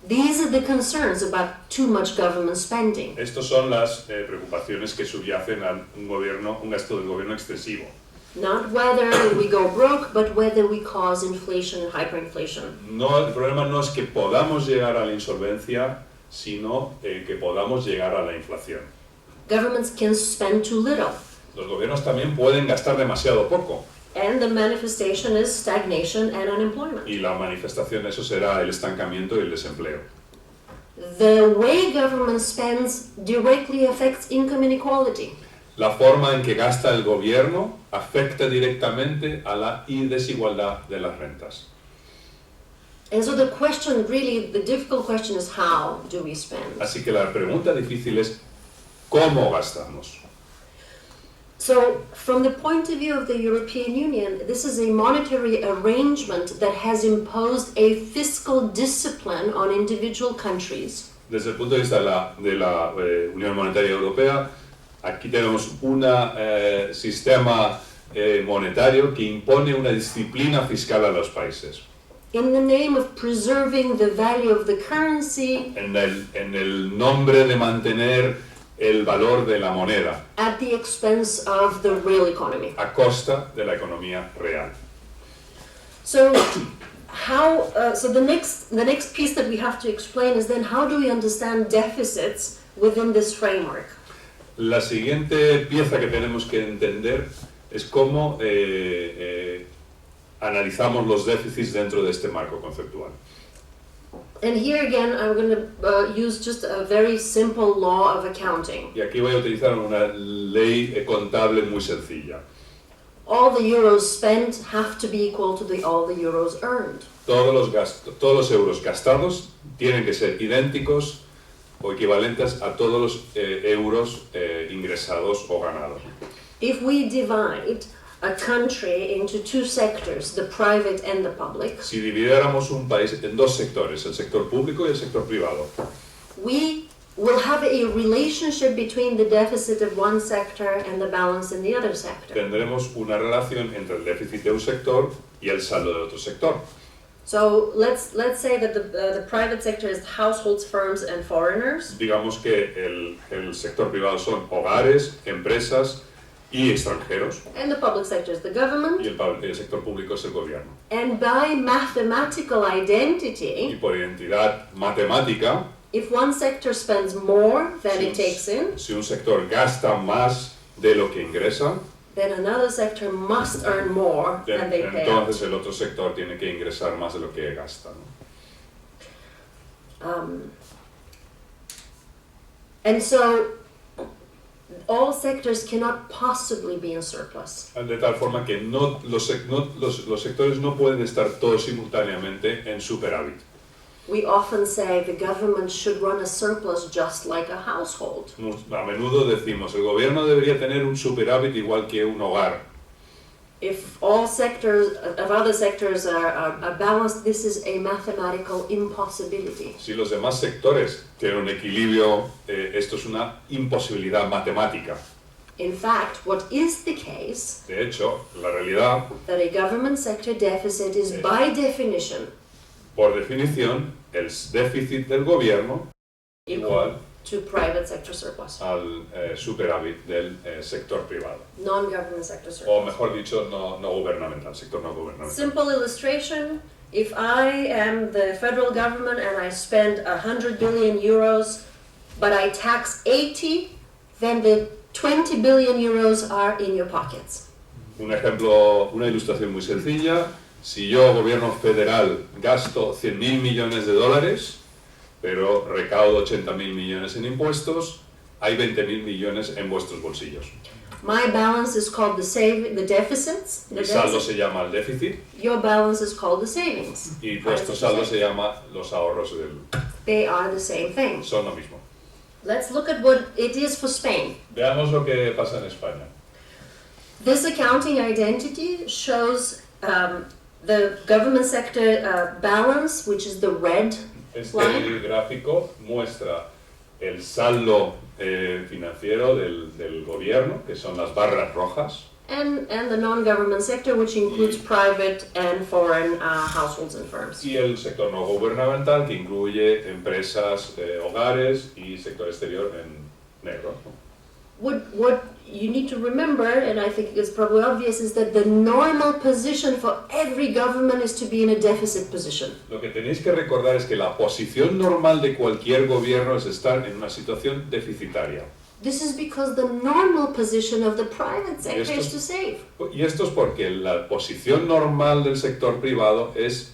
These are the concerns about too much government spending. Estas son las preocupaciones que subyacen a un gasto del gobierno excesivo. Not whether we go broke, but whether we cause inflation and hyperinflation. No, el problema no es que podamos llegar a la insolvencia, sino que podamos llegar a la inflación. Governments can spend too little, Los gobiernos también pueden gastar demasiado poco and the manifestation is stagnation and unemployment. y la manifestación de eso será el estancamiento y el desempleo. The way government spends directly affects income inequality. La forma en que gasta el gobierno afecta directamente a la desigualdad de las rentas. And so the question, really, the difficult question is how do we spend? Así que la pregunta difícil es ¿cómo gastamos? So, from the point of view of the European Union, this is a monetary arrangement that has imposed a fiscal discipline on individual countries. Desde el punto de vista de la Unión Monetaria Europea, aquí tenemos un sistema monetario que impone una disciplina fiscal a los países. In the name of preserving the value of the currency En el nombre de mantener el valor de la moneda at the expense of the real economy. a costa de la economía real. So, so the next piece that we have to explain is then how do we understand deficits within this framework? La siguiente pieza que tenemos que entender es cómo analizamos los déficits dentro de este marco conceptual. And here again, I'm going to use just a very simple law of accounting. Y aquí voy a utilizar una ley contable muy sencilla. All the euros spent have to be equal to all the euros earned. Todos los euros gastados tienen que ser idénticos o equivalentes a todos los euros ingresados o ganados. If we divide a country into two sectors, the private and the public, Si dividiéramos un país en dos sectores, el sector público y el sector privado, we will have a relationship between the deficit of one sector and the balance in the other sector. tendremos una relación entre el déficit de un sector y el saldo de otro sector. So let's say that the private sector is households, firms, and foreigners, Digamos que el sector privado son hogares, empresas y extranjeros, and the public sector is the government. y el sector público es el gobierno. And by mathematical Y identity, por identidad matemática, if one sector spends more than it takes in, si un sector gasta más de lo que ingresa, then another sector must earn more than they pay out. entonces el otro sector tiene que ingresar más de lo que gasta, ¿no? And so all sectors cannot possibly be in surplus. De tal forma que los sectores no pueden estar todos simultáneamente en superávit. We often say the government should run a surplus just like a household. A menudo decimos, el gobierno debería tener un superávit igual que un hogar. If all sectors, if other sectors are balanced, this is a mathematical impossibility. Si los demás sectores tienen un equilibrio, esto es una imposibilidad matemática. In fact, what is the case, De hecho, la realidad, that a government sector deficit is by definition por definición, el déficit del gobierno igual to private sector surplus, al superávit del sector privado. non-government sector O surplus. mejor dicho, no gubernamental, sector no gubernamental. Simple illustration, if I am the federal government and I spend 100 billion euros, but I tax 80, then the 20 billion euros are in your pockets. Un ejemplo, una ilustración muy sencilla. Si yo, gobierno federal, gasto 100.000 millones de dólares, pero recaudo 80.000 millones en impuestos, hay 20.000 millones en vuestros bolsillos. My balance is called the deficits. The Mi saldo deficit. se llama el déficit Your balance is called the savings. y vuestro saldo se llama los ahorros They are the same thing. son lo mismo. Let's look at what it is for Spain. Veamos lo que pasa en España. This accounting identity shows the government sector balance, which is the red Este line, gráfico muestra el saldo financiero del gobierno, que son las barras rojas, and the non-government sector, which includes private and foreign households and firms. y el sector no gubernamental, que incluye empresas, hogares y sector exterior en negro. What you need to remember, and I think it's probably obvious, is that the normal position for every government is to be in a deficit position. Lo que tenéis que recordar es que la posición normal de cualquier gobierno es estar en una situación deficitaria. This is because the normal position of the private sector esto- is to save. Y esto es porque la posición normal del sector privado es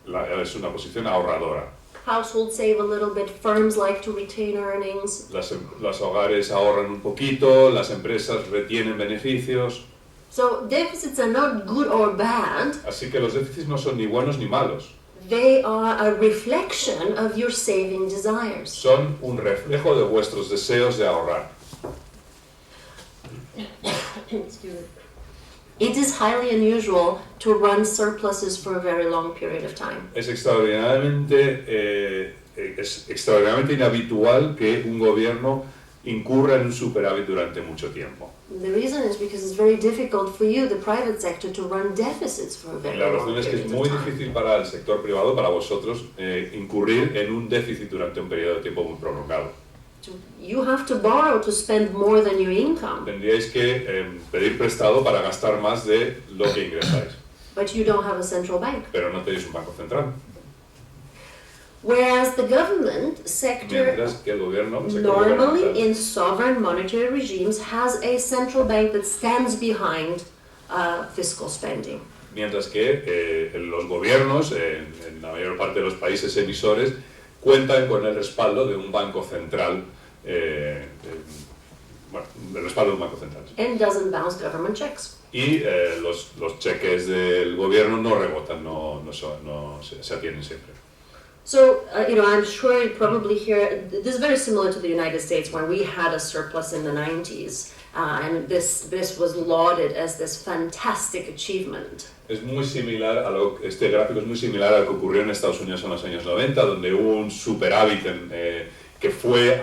una posición ahorradora. Households save a little bit, firms like to retain earnings. Los hogares ahorran un poquito, las empresas retienen beneficios, So deficits are not good or bad, así que los déficits no son ni buenos ni malos. they are a reflection of your saving desires. Son un reflejo de vuestros deseos de ahorrar. Excuse me. It is highly unusual to run surpluses for a very long period of time. Es extraordinariamente inhabitual que un gobierno incurra en un superávit durante mucho tiempo. The reason is because it's very difficult for you, the private sector, to run deficits for a Y very la long razón es que es period muy of time. difícil para el sector privado, para vosotros, incurrir en un déficit durante un periodo de tiempo muy prolongado. You have to borrow to spend more than your income, Tendríais que pedir prestado para gastar más de lo que ingresáis, but you don't have a central bank. pero no tenéis un banco central. Whereas the government sector Mientras que el gobierno, el sector normally gubernamental, in sovereign monetary regimes has a central bank that stands behind fiscal spending. mientras que los gobiernos, en la mayor parte de los países emisores, cuentan con el respaldo de un banco central, el respaldo de un banco central. And doesn't bounce government checks. Y los cheques del gobierno no rebotan, se atienen siempre. So, I'm sure you probably hear, this is very similar to the United States when we had a surplus in the 90s, and this was lauded as this fantastic achievement. Es muy similar este gráfico es muy similar a lo que ocurrió en Estados Unidos en los años 90, donde hubo un superávit que fue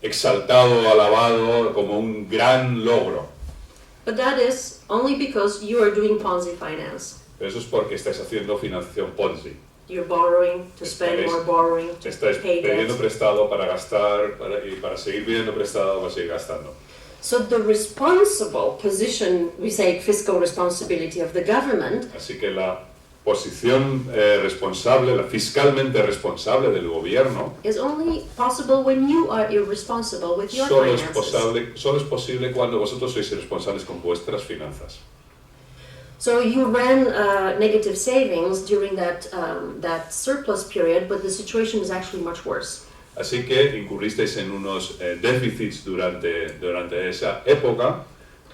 exaltado, alabado como un gran logro. But that is only because you are doing Ponzi finance. Pero eso es porque estáis haciendo financiación Ponzi. You're borrowing to spend more borrowing, to Estáis pay pidiendo debt. prestado para gastar y para seguir pidiendo prestado para seguir gastando. So the responsible position, we say fiscal responsibility of the government, Así que la posición responsable, la fiscalmente responsable del gobierno, is only possible when you are irresponsible with your solo finances. es posible cuando vosotros sois irresponsables con vuestras finanzas. So you ran negative savings during that surplus period, but the situation is actually much worse. Así que incurristeis en unos déficits durante esa época,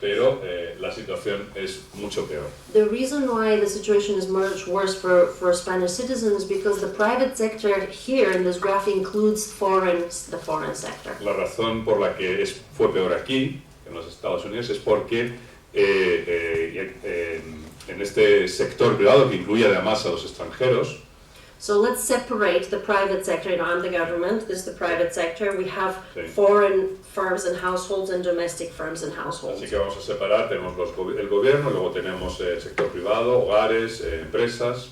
pero la situación es mucho peor. The reason why the situation is much worse for Spanish citizens is because the private sector here in this graph includes the foreign sector. La razón por la que fue peor aquí, en los Estados Unidos, es porque en este sector privado, que incluye además a los extranjeros, So let's separate the private sector. I'm the government, this is the private sector. We have Sí. foreign firms and households and domestic firms and households. así que vamos a separar, tenemos el gobierno, luego tenemos el sector privado, hogares, empresas.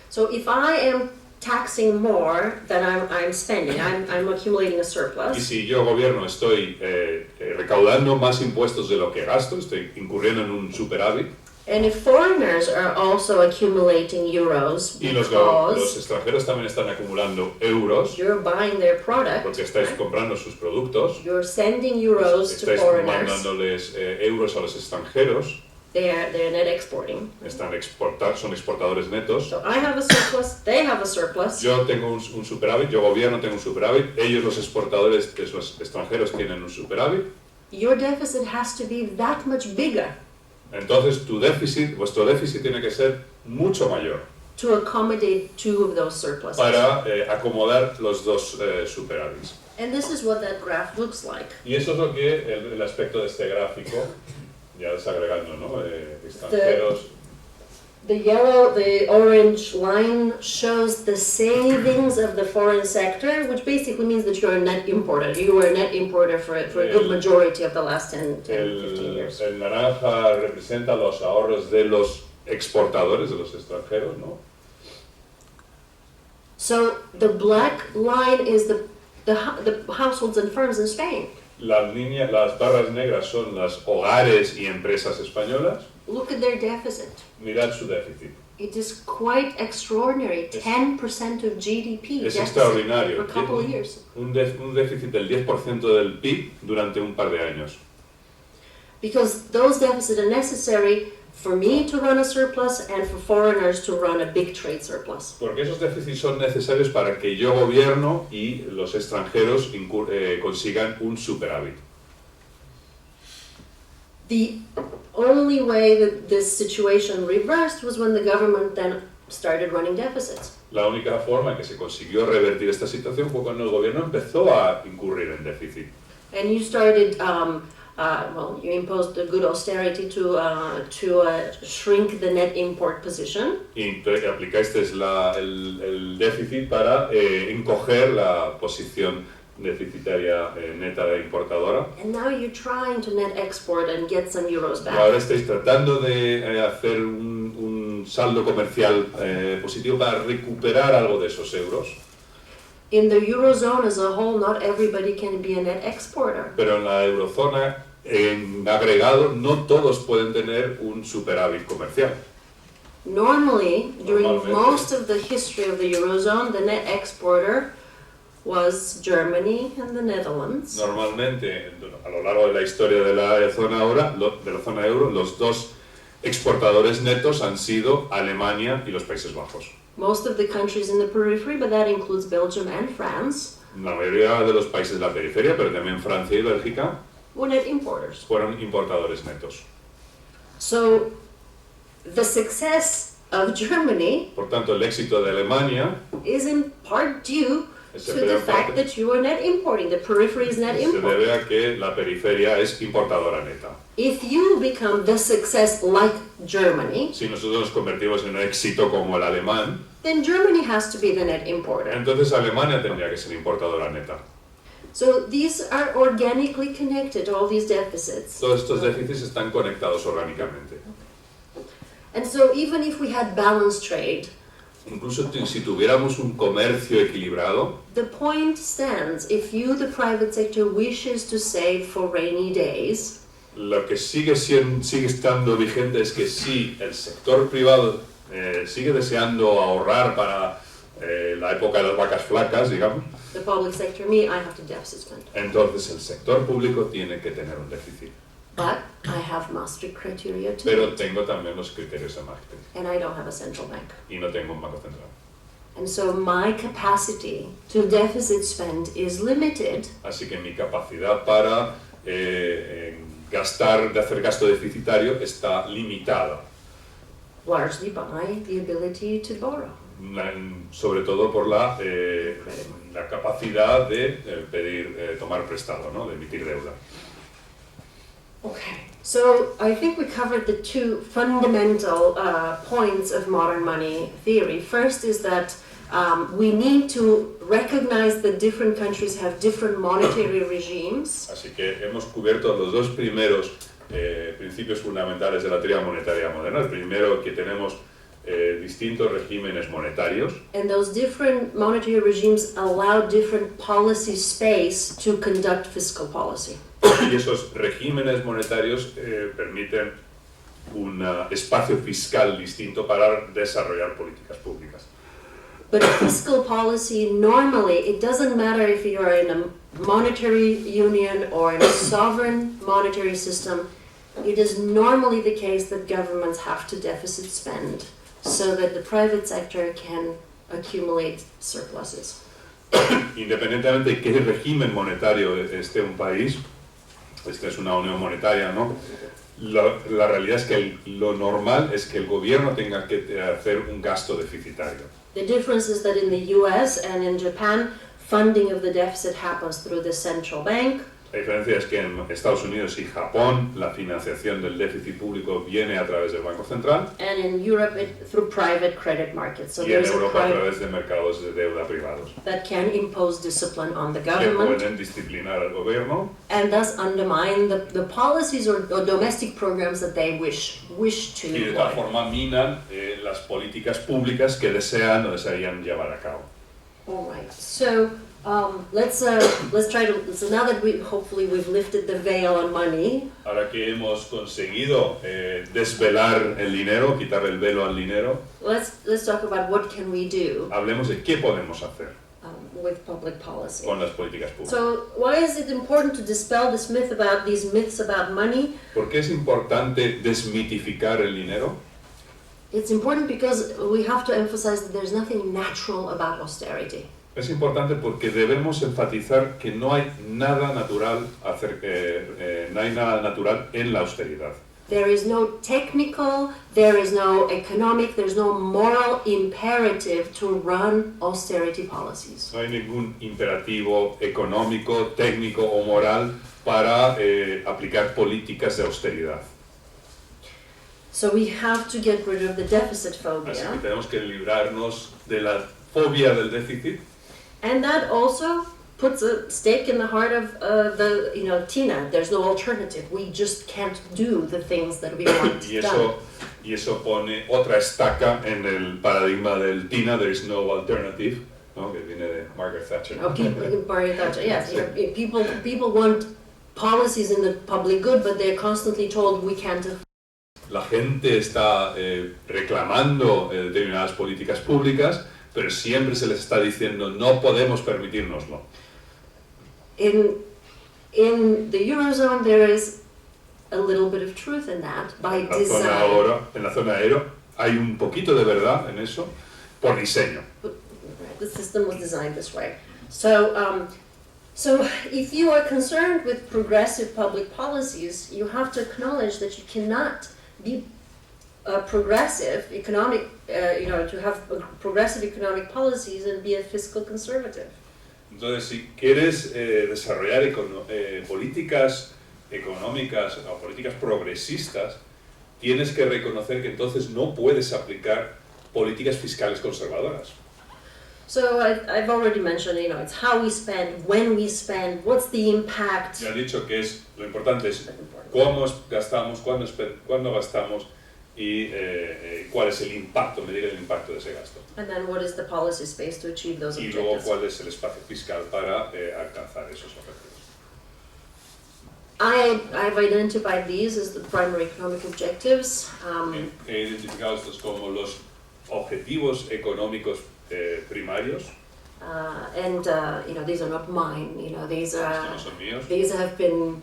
So if I am taxing more than I'm spending. I'm accumulating a Y surplus. si yo, gobierno, estoy recaudando más impuestos de lo que gasto, estoy incurriendo en un superávit, And if foreigners are also accumulating euros y los because extranjeros también están acumulando euros, you're buying their product, porque estáis right? comprando sus productos, You're sending euros to estáis foreigners, mandándoles euros a los extranjeros, they're net exporting. son exportadores netos. So I have a surplus, they have a surplus. Yo tengo un superávit, yo gobierno tengo un superávit, ellos los exportadores, los extranjeros tienen un superávit. Your deficit has to be that much bigger Entonces vuestro déficit tiene que ser mucho mayor to accommodate two of those surpluses. para acomodar los dos superávits. And this is what that graph looks like. Y eso es lo que el aspecto de este gráfico, ya desagregando, ¿no? Extranjeros. The orange line shows the savings of the foreign sector, which basically means that you're a net importer. You were a net importer for a good majority of the last 10, 15 years. El naranja representa los ahorros de los exportadores, de los extranjeros, ¿no? So the black line is the households and firms in Spain. Las barras negras son los hogares y empresas españolas. Look at their deficit. Mirad su déficit. It is quite extraordinary, 10% of GDP Es deficit extraordinario. for a couple of years. Un déficit del 10% del PIB durante un par de años. Because those deficits are necessary for me to run a surplus and for foreigners to run a big trade surplus. Porque esos déficits son necesarios para que yo gobierno y los extranjeros consigan un superávit. The only way that this situation reversed was when the government then started running deficits. La única forma en que se consiguió revertir esta situación fue cuando el gobierno empezó a incurrir en déficit. And you started, you imposed the good austerity to shrink the net import position. Y aplicasteis el déficit para encoger la posición deficitaria neta de importadora. And now you're trying to net export and get some euros Y ahora back. estáis tratando de hacer un saldo comercial positivo para recuperar algo de esos euros. In the Eurozone as a whole, not everybody can be a net exporter. Pero en la eurozona, en agregado, no todos pueden tener un superávit comercial. Normally, during Normalmente. most of the history of the Eurozone, the net exporter was Germany and the Netherlands. Normalmente, a lo largo de la historia de la zona euro, los dos exportadores netos han sido Alemania y los Países Bajos. Most of the countries in the periphery, but that includes Belgium and France, La mayoría de los países de la periferia, pero también Francia y Bélgica, were net importers. fueron importadores netos. So, the success of Germany Por tanto, el éxito de Alemania is in part due se to debe, the en fact parte- that you are net importing. The periphery is net se import. debe a que la periferia es importadora neta. If you become the success like Germany, Si nosotros nos convertimos en un éxito como el alemán, then Germany has to be the net importer. entonces Alemania tendría que ser importadora neta. So these are organically connected, all these deficits. Todos estos déficits están conectados orgánicamente. And so even if we had balanced trade, Incluso si tuviéramos un comercio equilibrado, the point stands, if you, the private sector, wishes to save for rainy days, lo que sigue estando vigente es que si el sector privado sigue deseando ahorrar para la época de las vacas flacas, digamos, the public sector, me, I have to deficit spend. entonces el sector público tiene que tener un déficit. But I have Maastricht criteria too, Pero tengo también los criterios de Maastricht and I don't have a central bank. y no tengo un banco central. And so my capacity to deficit spend is limited Así que mi capacidad para hacer gasto deficitario está limitada, largely by the ability to borrow. sobre todo por la capacidad de tomar prestado, ¿no? De emitir deuda. Okay, so I think we covered the two fundamental points of modern money theory. First is that we need to recognize that different countries have different monetary regimes. Así que hemos cubierto los dos primeros principios fundamentales de la teoría monetaria moderna. El primero, que tenemos distintos regímenes monetarios. And those different monetary regimes allow different policy space to conduct fiscal policy. Y esos regímenes monetarios permiten un espacio fiscal distinto para desarrollar políticas públicas. But fiscal policy, normally, it doesn't matter if you are in a monetary union or in a sovereign monetary system, it is normally the case that governments have to deficit spend so that the private sector can accumulate surpluses. Independientemente de qué régimen monetario esté un país, esta es una unión monetaria, ¿no? La realidad es que lo normal es que el gobierno tenga que hacer un gasto deficitario. The difference is that in the US and in Japan, funding of the deficit happens through the central bank. La diferencia es que en Estados Unidos y Japón la financiación del déficit público viene a través del Banco Central. And in Europe, through private credit markets. So Y en there's Europa a a través de mercados de deuda privados. that can impose discipline on the Que government pueden disciplinar al gobierno and thus undermine the policies or domestic programs that they wish to y de tal employ. forma minan las políticas públicas que desean o desearían llevar a cabo. All right. So let's try to. So now that hopefully we've lifted the veil on money. Ahora que hemos conseguido desvelar el dinero, quitarle el velo al dinero, Let's talk about what can we do hablemos de qué podemos hacer with public policy. con las políticas públicas. So why is it important to dispel these myths about money? ¿Por qué es importante desmitificar el dinero? It's important because we have to emphasize that there's nothing natural about austerity. Es importante porque debemos enfatizar que no hay nada natural en la austeridad. There is no technical, there is no economic, there's no moral imperative to run austerity policies. No hay ningún imperativo económico, técnico o moral para aplicar políticas de austeridad. So we have to get rid of the deficit Así phobia. que tenemos que librarnos de la fobia del déficit. And that also puts a stake in the heart of Tina. There's no alternative. We just can't do the things that we want done. Y eso pone otra estaca en el paradigma del Tina, there is no alternative, ¿no? Que viene de Margaret Thatcher. Okay, Margaret Thatcher, yes. You know, people want policies in the public good, but they're constantly told we can't. La gente está reclamando determinadas políticas públicas, pero siempre se les está diciendo no podemos permitírnoslo. In the Eurozone, there is a little bit of truth in that by design. En la zona euro hay un poquito de verdad en eso por diseño. The system was designed this way. So if you are concerned with progressive public policies, you have to acknowledge that you cannot be progressive economic, to have progressive economic policies and be a fiscal conservative. Entonces, si quieres desarrollar políticas económicas o políticas progresistas, tienes que reconocer que entonces no puedes aplicar políticas fiscales conservadoras. So I've already mentioned, it's how we spend, when we spend, what's the impact. Ya he dicho que lo importante es cómo gastamos, cuándo gastamos y cuál es el impacto, medir el impacto de ese gasto. And then what is the policy space to achieve those Y objectives. luego cuál es el espacio fiscal para alcanzar esos objetivos. I've identified these as the primary economic objectives. He identificado estos como los objetivos económicos primarios. These are not mine. These Estos no son míos. these have been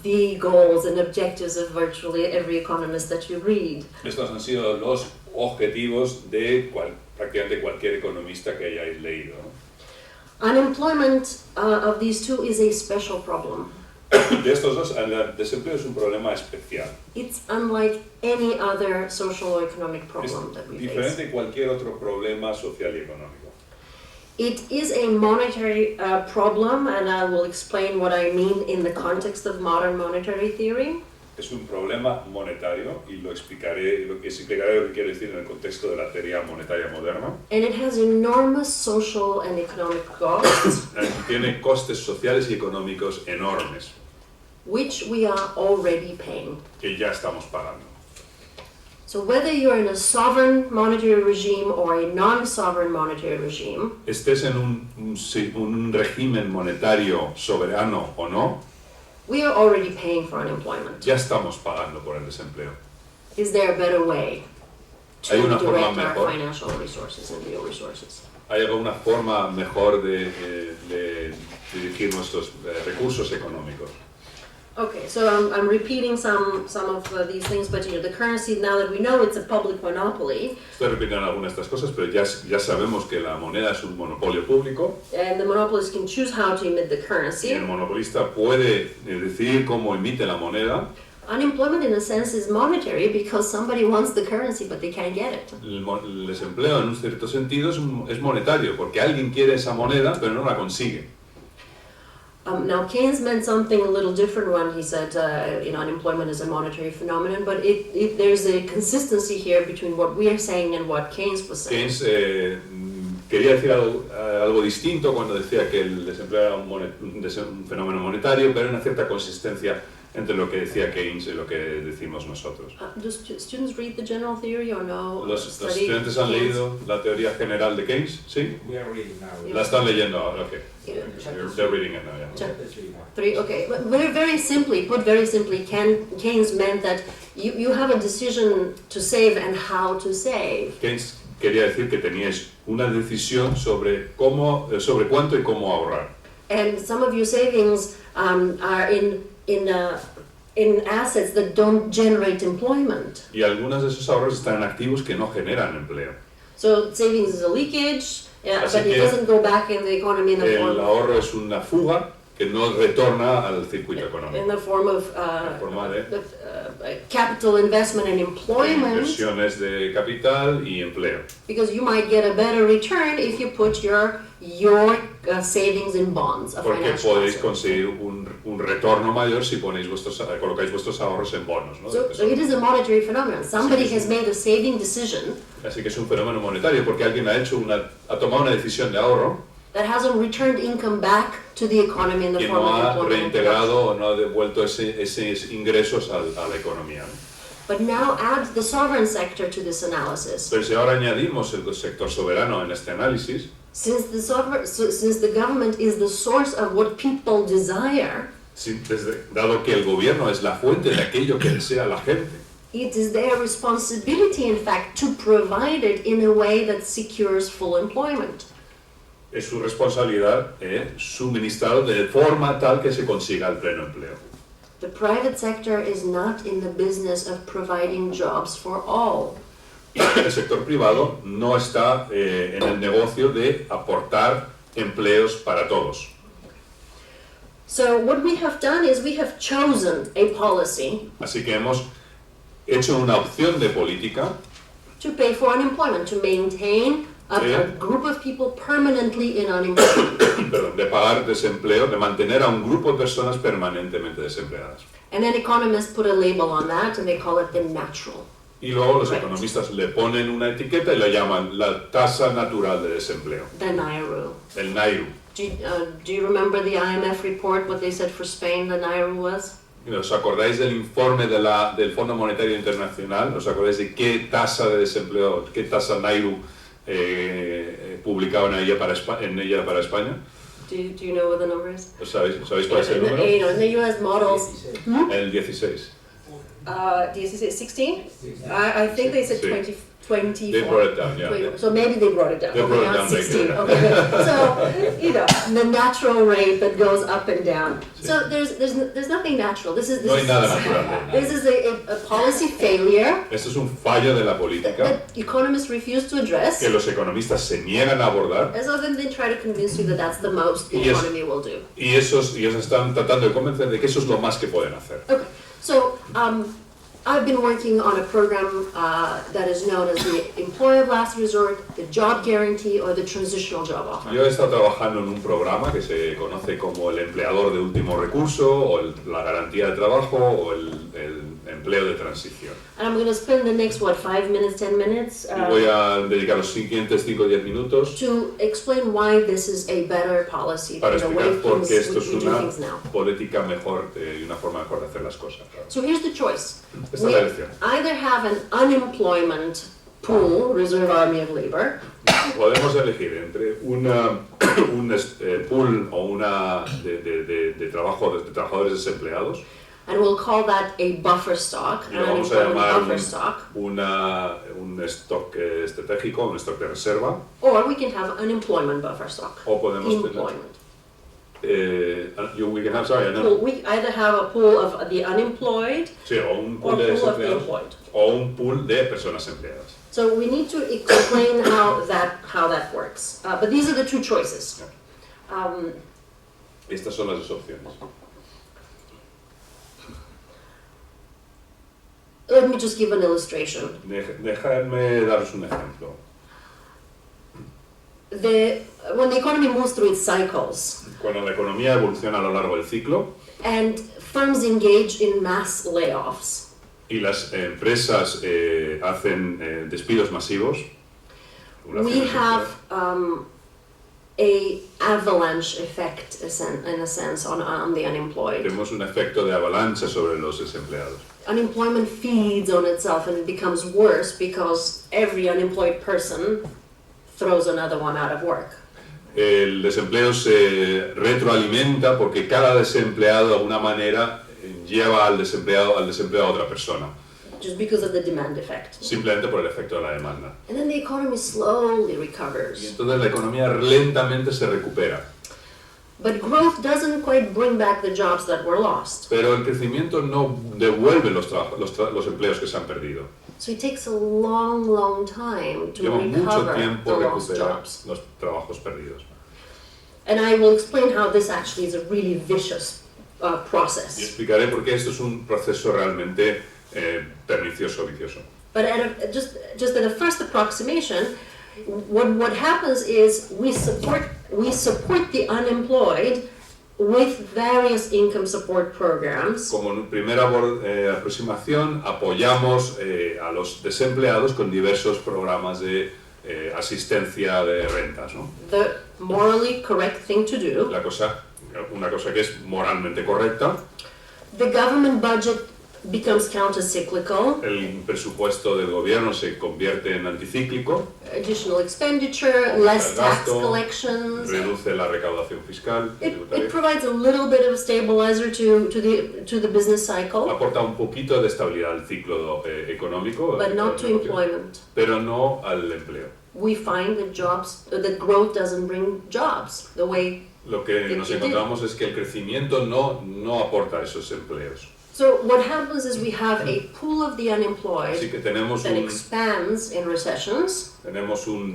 the goals and objectives of virtually every economist that you read. Estos han sido los objetivos de prácticamente cualquier economista que hayáis leído, ¿no? Unemployment of these two is a special problem. De estos dos, el desempleo es un problema especial. It's unlike any other social or economic problem Es that we diferente face. de cualquier otro problema social y económico. It is a monetary problem, and I will explain what I mean in the context of modern monetary theory. Es un problema monetario y explicaré lo que quiero decir en el contexto de la teoría monetaria moderna. And it has enormous social and economic costs, Tiene costes sociales y económicos enormes which we are already paying. que ya estamos pagando. So whether you're in a sovereign monetary regime or a non-sovereign monetary regime, estés en un régimen monetario soberano o no, we are already paying for unemployment. ya estamos pagando por el desempleo. Is there a better way to Hay una forma direct our mejor. financial resources and real resources? ¿Hay alguna forma mejor de dirigir nuestros recursos económicos? Okay, so I'm repeating some of these things, but the currency, now that we know it's a public monopoly, Estoy repitiendo algunas de estas cosas, pero ya sabemos que la moneda es un monopolio público and the monopolist can choose how to emit the y currency. el monopolista puede decidir cómo emite la moneda. Unemployment, in a sense, is monetary because somebody wants the currency, but they can't get it. El desempleo, en un cierto sentido, es monetario, porque alguien quiere esa moneda, pero no la consigue. Now, Keynes meant something a little different when he said, unemployment is a monetary phenomenon, but there's a consistency here between what we are saying and what Keynes was saying. Keynes quería decir algo distinto cuando decía que el desempleo era un fenómeno monetario, pero hay una cierta consistencia entre lo que decía Keynes y lo que decimos nosotros. Do students read the general theory or no? ¿Los Study estudiantes han Keynes? leído la teoría general de Keynes? ¿Sí? We are reading now. La están leyendo ahora, ok. Yeah. They're reading it now, yeah. Chapter 3 now. Three, okay. But very simply, Keynes meant that you have a decision to save and how to save. Keynes quería decir que teníais una decisión sobre cuánto y cómo ahorrar. And some of your savings are in assets that don't generate employment. Y algunos de esos ahorros están en activos que no generan empleo. So savings is a leakage, Así but it que doesn't go back in the economy in the El ahorro es una fuga que no retorna al circuito económico. form of forma de capital investment and employment. inversiones de capital y empleo. Because you might get a better return if you put your savings in bonds. A Porque financial podéis asset. conseguir un retorno mayor si colocáis vuestros ahorros en bonos, ¿no? So it is a monetary phenomenon. Somebody has made a saving decision Así que es un fenómeno monetario porque alguien ha tomado una decisión de ahorro that hasn't returned income back to the economy in the que form no of ha employment. and reintegrado o no ha devuelto esos ingresos a la economía, ¿no? But now add the sovereign sector to this analysis. Pero si ahora añadimos el sector soberano en este análisis, Since the government is the source of what people desire, dado que el gobierno es la fuente de aquello que desea la gente, it is their responsibility, in fact, to provide it in a way that secures full employment. es su responsabilidad suministrarlo de forma tal que se consiga el pleno empleo. The private sector is not in the business of providing jobs for all. El sector privado no está en el negocio de aportar empleos para todos. So what we have done is we have chosen a policy Así que hemos hecho una opción de política to pay for unemployment, to maintain a Sí. group of people permanently in unemployment. de pagar desempleo, de mantener a un grupo de personas permanentemente desempleadas. And then economists put a label on that and they call it the natural. Y luego los Right. economistas le ponen una etiqueta y la llaman la tasa natural de desempleo, The NAIRU. el NAIRU. Do you remember the IMF report, what they said for Spain the NAIRU was? ¿Os acordáis del informe del Fondo Monetario Internacional? ¿Os acordáis de qué tasa de desempleo, qué tasa NAIRU publicaban en ella para España? Do you know what the number is? ¿Sabéis cuál es el número? In the US models, El 16. 16? I think they said Sí. 24. They brought it down, yeah. So maybe they brought it down. They brought it not down, they 16. did. Okay, good. So, the natural rate that goes up and down. Sí. So there's nothing natural. This is No hay nada natural. This is a policy failure Esto es un fallo de la política that economists refuse to address. que los economistas se niegan a abordar And so then they try to convince you that that's the most the Yes. economy will do. y ellos están tratando de convencer de que eso es lo más que pueden hacer. Okay, so I've been working on a program that is known as the Employer of Last Resort, the Job Guarantee, or the Transitional Job Offer. Yo he estado trabajando en un programa que se conoce como el empleador de último recurso o la garantía de trabajo o el empleo de transición. And I'm going to spend the next, 5 minutes, 10 minutes Y voy a dedicar los siguientes 5 o 10 minutos to explain why this is a better policy para than the way explicar por qué things, esto es we do una things now. política mejor y una forma mejor de hacer las cosas. So here's the choice. Esta es We la elección. either have an unemployment pool, reserve army of labor, Podemos elegir entre un pool o una de trabajadores desempleados, and we'll call that a buffer stock, y an lo vamos a unemployment llamar buffer stock, un stock estratégico, un stock de reserva, or we can have unemployment buffer stock. o podemos tener Employment. we can have, sorry, Pool. We either have a pool of the unemployed sí, o un or pool a de pool of the desempleados employed. o un pool de personas empleadas. So we need to explain how that works. But these are the two choices. Estas son las dos opciones. Let me just give an illustration. Dejadme daros un ejemplo. When the economy moves through its cycles Cuando la economía evoluciona a lo largo del ciclo and firms engage in mass layoffs, y las empresas hacen despidos masivos, we have a avalanche effect in a sense on the unemployed. tenemos un efecto de avalancha sobre los desempleados. Unemployment feeds on itself and it becomes worse because every unemployed person throws another one out of work. El desempleo se retroalimenta porque cada desempleado de alguna manera lleva al desempleado a otra persona, Just because of the demand effect. simplemente por el efecto de la demanda. And then the economy slowly Y recovers. entonces la economía lentamente se recupera. But growth doesn't quite bring back the jobs that were lost. Pero el crecimiento no devuelve los empleos que se han perdido. So it takes a long, long time to Lleva mucho recover the tiempo lost recuperar jobs. los trabajos perdidos. And I will explain how this actually is a really vicious Y process. explicaré por qué esto es un proceso realmente pernicioso, vicioso. But just at a first approximation, what happens is we support the unemployed with various income support programs. Como primera aproximación, apoyamos a los desempleados con diversos programas de asistencia de rentas, ¿no? The morally correct thing to do. Una cosa que es moralmente correcta. The government budget becomes countercyclical. El presupuesto del gobierno se convierte en anticíclico, Additional expenditure, less tax gasto, collections. reduce la recaudación fiscal, It provides a little bit of a stabilizer to the business cycle, aporta un poquito de estabilidad al ciclo económico, but not to employment. pero no al empleo. We find that growth doesn't bring jobs the way. Lo que nos encontramos es que el crecimiento no aporta esos empleos. So what happens is we have a pool of the Así unemployed que tenemos that expands in recessions,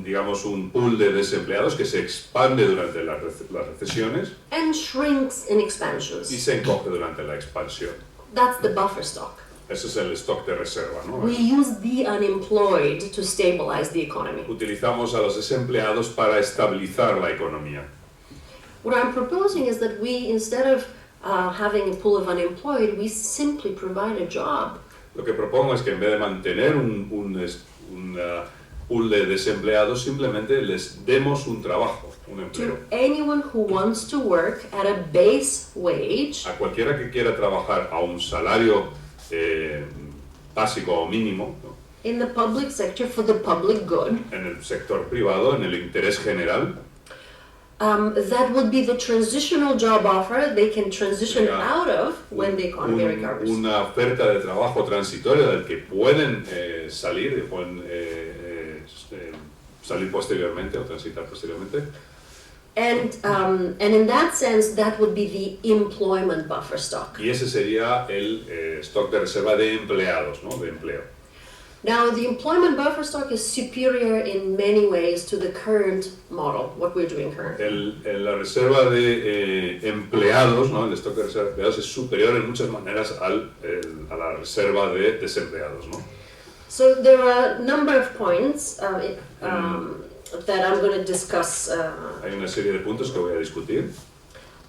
digamos un pool de desempleados que se expande durante las recesiones and shrinks in y expansions. se encoge durante la expansión. That's the buffer stock. Ese es el stock de reserva, ¿no? We use the unemployed to stabilize the economy. Utilizamos a los desempleados para estabilizar la economía. What I'm proposing is that we, instead of having a pool of unemployed, we simply provide a job. Lo que propongo es que en vez de mantener un pool de desempleados, simplemente les demos un trabajo, un empleo. To anyone who wants to work at a base wage A cualquiera que quiera trabajar a un salario básico o mínimo, ¿no? in the public sector for the public good, En el sector privado, en el interés general, that would be the transitional job offer they can transition Yeah. out of when the economy recovers. una oferta de trabajo transitorio del que pueden salir, pueden salir posteriormente o transitar posteriormente. And in that sense, that would be the employment buffer stock. Y ese sería el stock de reserva de empleados, ¿no? De empleo. Now, the employment buffer stock is superior in many ways to the current model, what we're doing currently. La reserva de empleados, ¿no? El stock de reserva de empleados es superior en muchas maneras a la reserva de desempleados, ¿no? So there are a number of points that I'm going to discuss. Hay una serie de puntos que voy a discutir.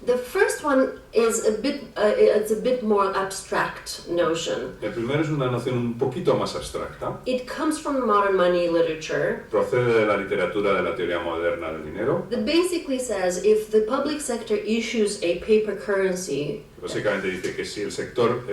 The first one is it's a bit more abstract notion. El primero es una noción un poquito más abstracta. It comes from modern money literature. Procede de la literatura de la teoría moderna del dinero. That basically says if the public sector issues a paper currency, Básicamente dice que si el sector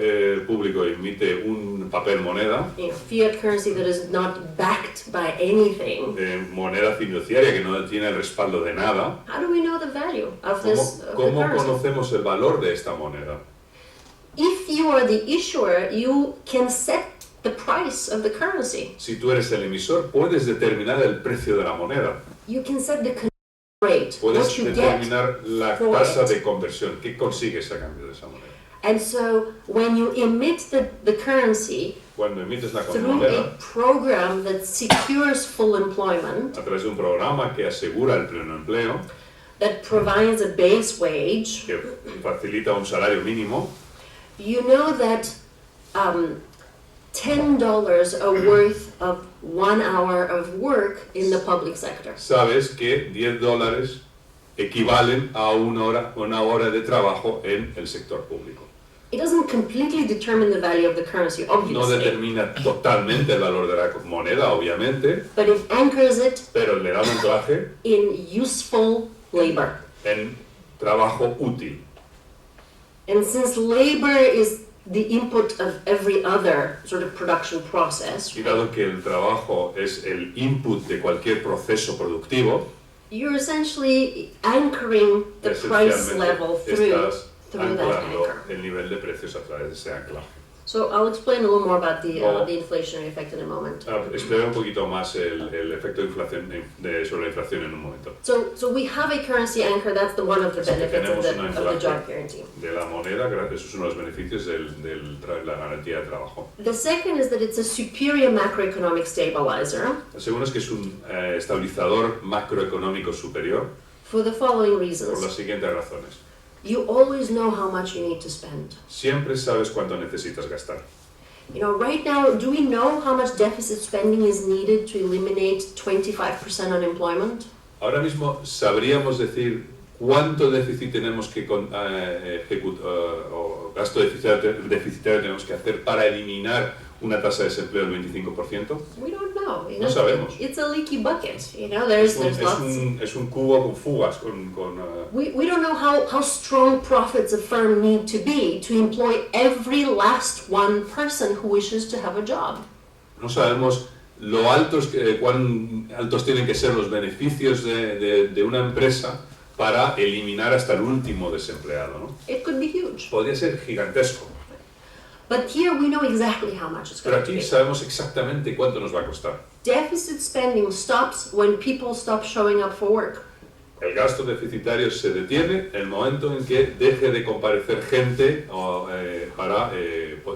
público emite un papel moneda, fiat currency that is not backed by anything, moneda fiduciaria que no tiene el respaldo de nada, how do we know the value of this ¿cómo currency? conocemos el valor de esta moneda? If you are the issuer, you can set the price of the currency. Si tú eres el emisor, puedes determinar el precio de la moneda, You can set the rate, puedes what you get. determinar la for tasa it. de conversión, qué consigues a cambio de esa moneda. And so when you emit the currency Cuando emites la through moneda a program that secures full employment, a través de un programa que asegura el pleno empleo, that provides a base wage, que facilita un salario mínimo, you know that $10 are worth of 1 hour of work in the public sector. sabes que $10 equivalen a una hora de trabajo en el sector público. It doesn't completely determine the value of the currency, No obviously, determina totalmente el valor de la moneda, obviamente, but it anchors it pero le da un anclaje in useful labor. en trabajo útil. And since labor is the input of every other sort of production process, Y dado que el trabajo es el input de cualquier proceso productivo, you're essentially anchoring the price esencialmente level estás through that anclando anchor. el nivel de precios a través de ese anclaje. So I'll explain a little more about the Oh. inflationary effect in a moment. Explica un poquito más el efecto de inflación, sobre la inflación en un momento. So we have a currency anchor. That's the one of the Así que benefits of tenemos the, una of the job inflación guarantee. de la moneda, eso es uno de los beneficios de la garantía de trabajo. The second is that it's a superior macroeconomic stabilizer El segundo es que es un estabilizador macroeconómico superior for the following por reasons. las siguientes razones. You always know how much you need to spend. Siempre sabes cuánto necesitas gastar. You know, right now, do we know how much deficit spending is needed to eliminate 25% unemployment? Ahora mismo sabríamos decir cuánto déficit tenemos que o gasto deficitario tenemos que hacer para eliminar una tasa de desempleo del 25%. We don't know. You No know, sabemos. It's a leaky bucket. You know, there's lots. Es un cubo con fugas, We don't know how strong profits a firm need to be to employ every last one person who wishes to have a job. no sabemos cuán altos tienen que ser los beneficios de una empresa para eliminar hasta el último desempleado, ¿no? It could be huge. Podría ser gigantesco, But here we know exactly how much it's pero going to aquí be. sabemos exactamente cuánto nos va a costar. Deficit spending stops when people stop showing up for work. El gasto deficitario se detiene en el momento en que deje de comparecer gente para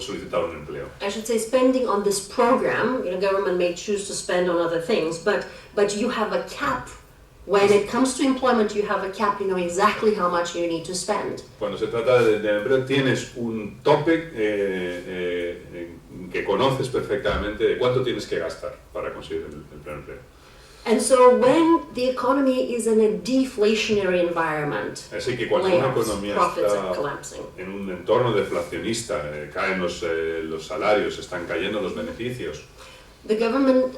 solicitar un empleo. I should say spending on this program, you know, government may choose to spend on other things, but you have a cap. When it comes to employment, you have a cap, you know exactly how much you need to spend. Cuando se trata de empleo tienes un tope que conoces perfectamente de cuánto tienes que gastar para conseguir el pleno empleo. And so when the economy is in a deflationary environment, Así que cuando una layoffs, economía profits are está collapsing. en un entorno deflacionista, caen los salarios, están cayendo los beneficios, The government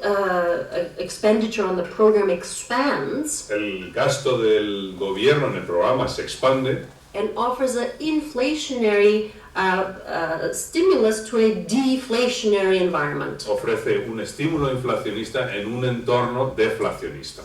expenditure on the program expands el gasto del gobierno en el programa se expande and offers an inflationary stimulus to a deflationary environment. ofrece un estímulo inflacionista en un entorno deflacionista.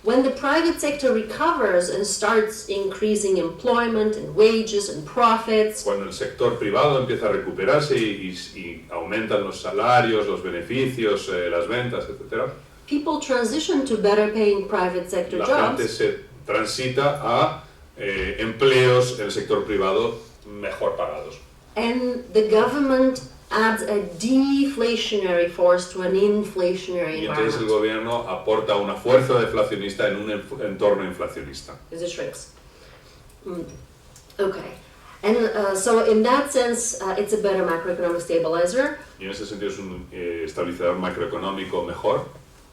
When the private sector recovers and starts increasing employment and wages and profits, Cuando el sector privado empieza a recuperarse y aumentan los salarios, los beneficios, las ventas, etc., people transition to better paying private sector la gente jobs, se transita a empleos en el sector privado mejor pagados. and the government adds a deflationary force to an inflationary Y entonces el environment gobierno aporta una fuerza deflacionista en un entorno inflacionista. as it shrinks. Okay. And so in that sense, it's a better macroeconomic stabilizer. Y en ese sentido es un estabilizador macroeconómico mejor.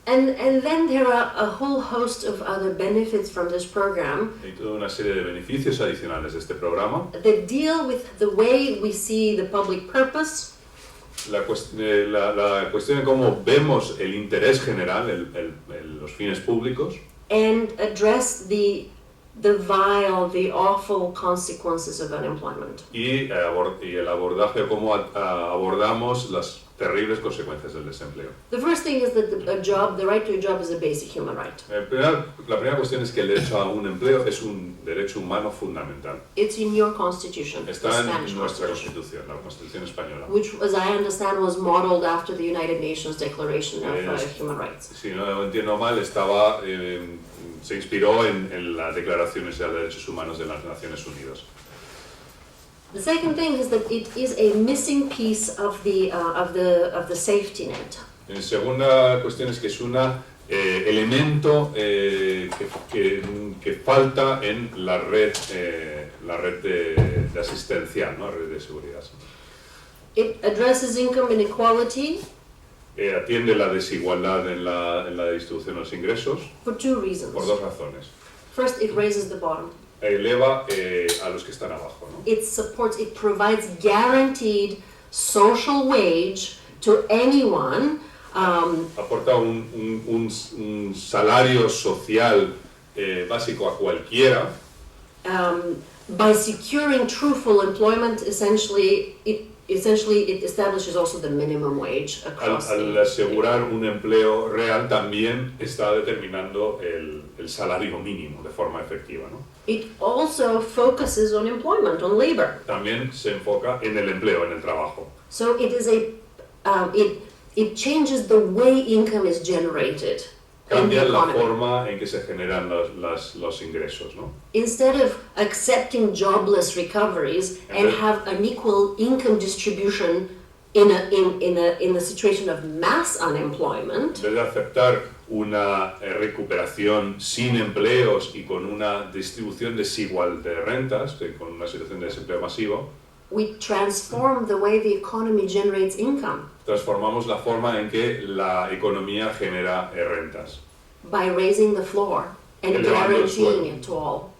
And then there are a whole host of other benefits from this program Hay toda una serie de beneficios adicionales de este programa. that deal with the way we see the public purpose, La cuestión de cómo vemos el interés general, los fines públicos, and address the the vile, the awful consequences of unemployment. Y el abordaje, cómo abordamos las terribles consecuencias del desempleo. The first thing is that the right to a job is a basic human right. La primera cuestión es que el derecho a un empleo es un derecho humano fundamental. It's in your constitution, the Está Spanish en nuestra constitution, Constitución, la Constitución española. which, as I understand, was modeled after the United Nations Declaration of Human Rights. Si no entiendo mal, se inspiró en la Declaración Universal de Derechos Humanos de las Naciones Unidas. The second thing is that it is a missing piece of the safety net. La segunda cuestión es que es un elemento que falta en la red de asistencia, ¿no? La red de seguridad. It addresses income inequality Atiende la desigualdad en la distribución de los ingresos for two reasons. por dos razones. First, it raises the bottom. Eleva a los que están abajo, ¿no? It provides guaranteed social wage to anyone. Aporta un salario social básico a cualquiera. By securing truthful employment, essentially it establishes also the minimum wage across Al asegurar un empleo real también está determinando el salario mínimo de forma efectiva, ¿no? It also focuses on employment, on labor. También se enfoca en el empleo, en el trabajo. So it is it changes the way income is generated in the Cambia la economy. forma en que se generan los ingresos, ¿no? Instead of accepting jobless recoveries and have an equal income distribution in a situation of mass unemployment, En vez de aceptar una recuperación sin empleos y con una distribución desigual de rentas, con una situación de desempleo masivo, we transform the way the economy generates income transformamos la forma en que la economía genera rentas. by raising the floor and Elevando el suelo. guaranteeing it to all.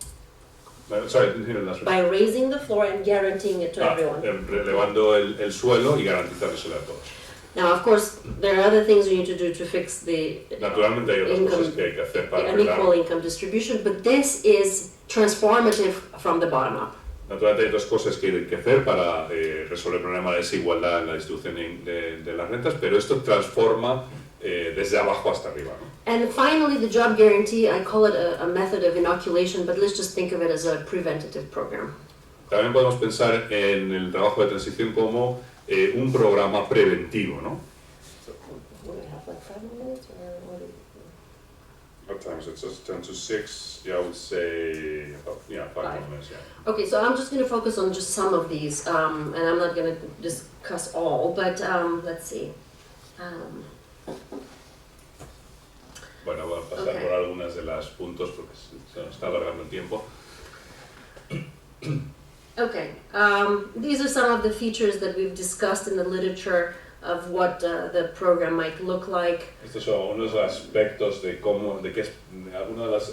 Sorry, didn't hear the last one. By raising the floor and guaranteeing it to everyone. Elevando el suelo y garantizárselo a todos. Now, of course, there are other things you need to do to fix the Naturalmente hay otras cosas que hay que hacer para unequal arreglar. income distribution, but this is transformative from the bottom up. Naturalmente hay otras cosas que hay que hacer para resolver el problema de desigualdad en la distribución de las rentas, pero esto transforma desde abajo hasta arriba, ¿no? And finally, the job guarantee, I call it a method of inoculation, but let's just think of it as a preventative program. También podemos pensar en el trabajo de transición como un programa preventivo, ¿no? What time is it? So it's 10 to 6. Yeah, I would say about 5 minutes. Yeah. Okay, so I'm just going to focus on just some of these, and I'm not going to discuss all, but let's see. Bueno, voy a pasar Okay. por algunas de las puntos porque se nos está alargando el tiempo. Okay, these are some of the features that we've discussed in the literature of what the program might look like. Estos son algunos aspectos de cómo, de qué es, algunas de las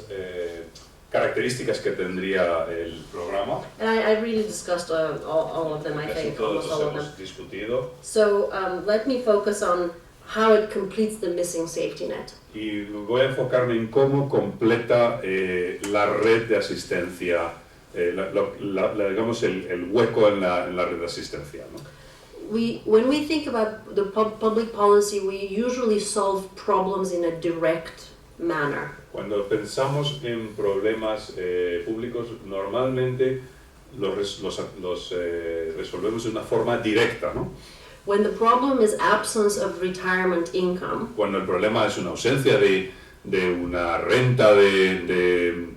características que tendría el programa. And I really discussed all of them, I Casi think, todos almost los all of them. hemos discutido So let me focus on how it completes the missing safety net. y voy a enfocarme en cómo completa la red de asistencia, digamos el hueco en la red de asistencia, ¿no? When we think about the public policy, we usually solve problems in a direct manner. Cuando pensamos en problemas públicos, normalmente los resolvemos de una forma directa, ¿no? When the problem is absence of retirement income, Cuando el problema es una ausencia de una renta de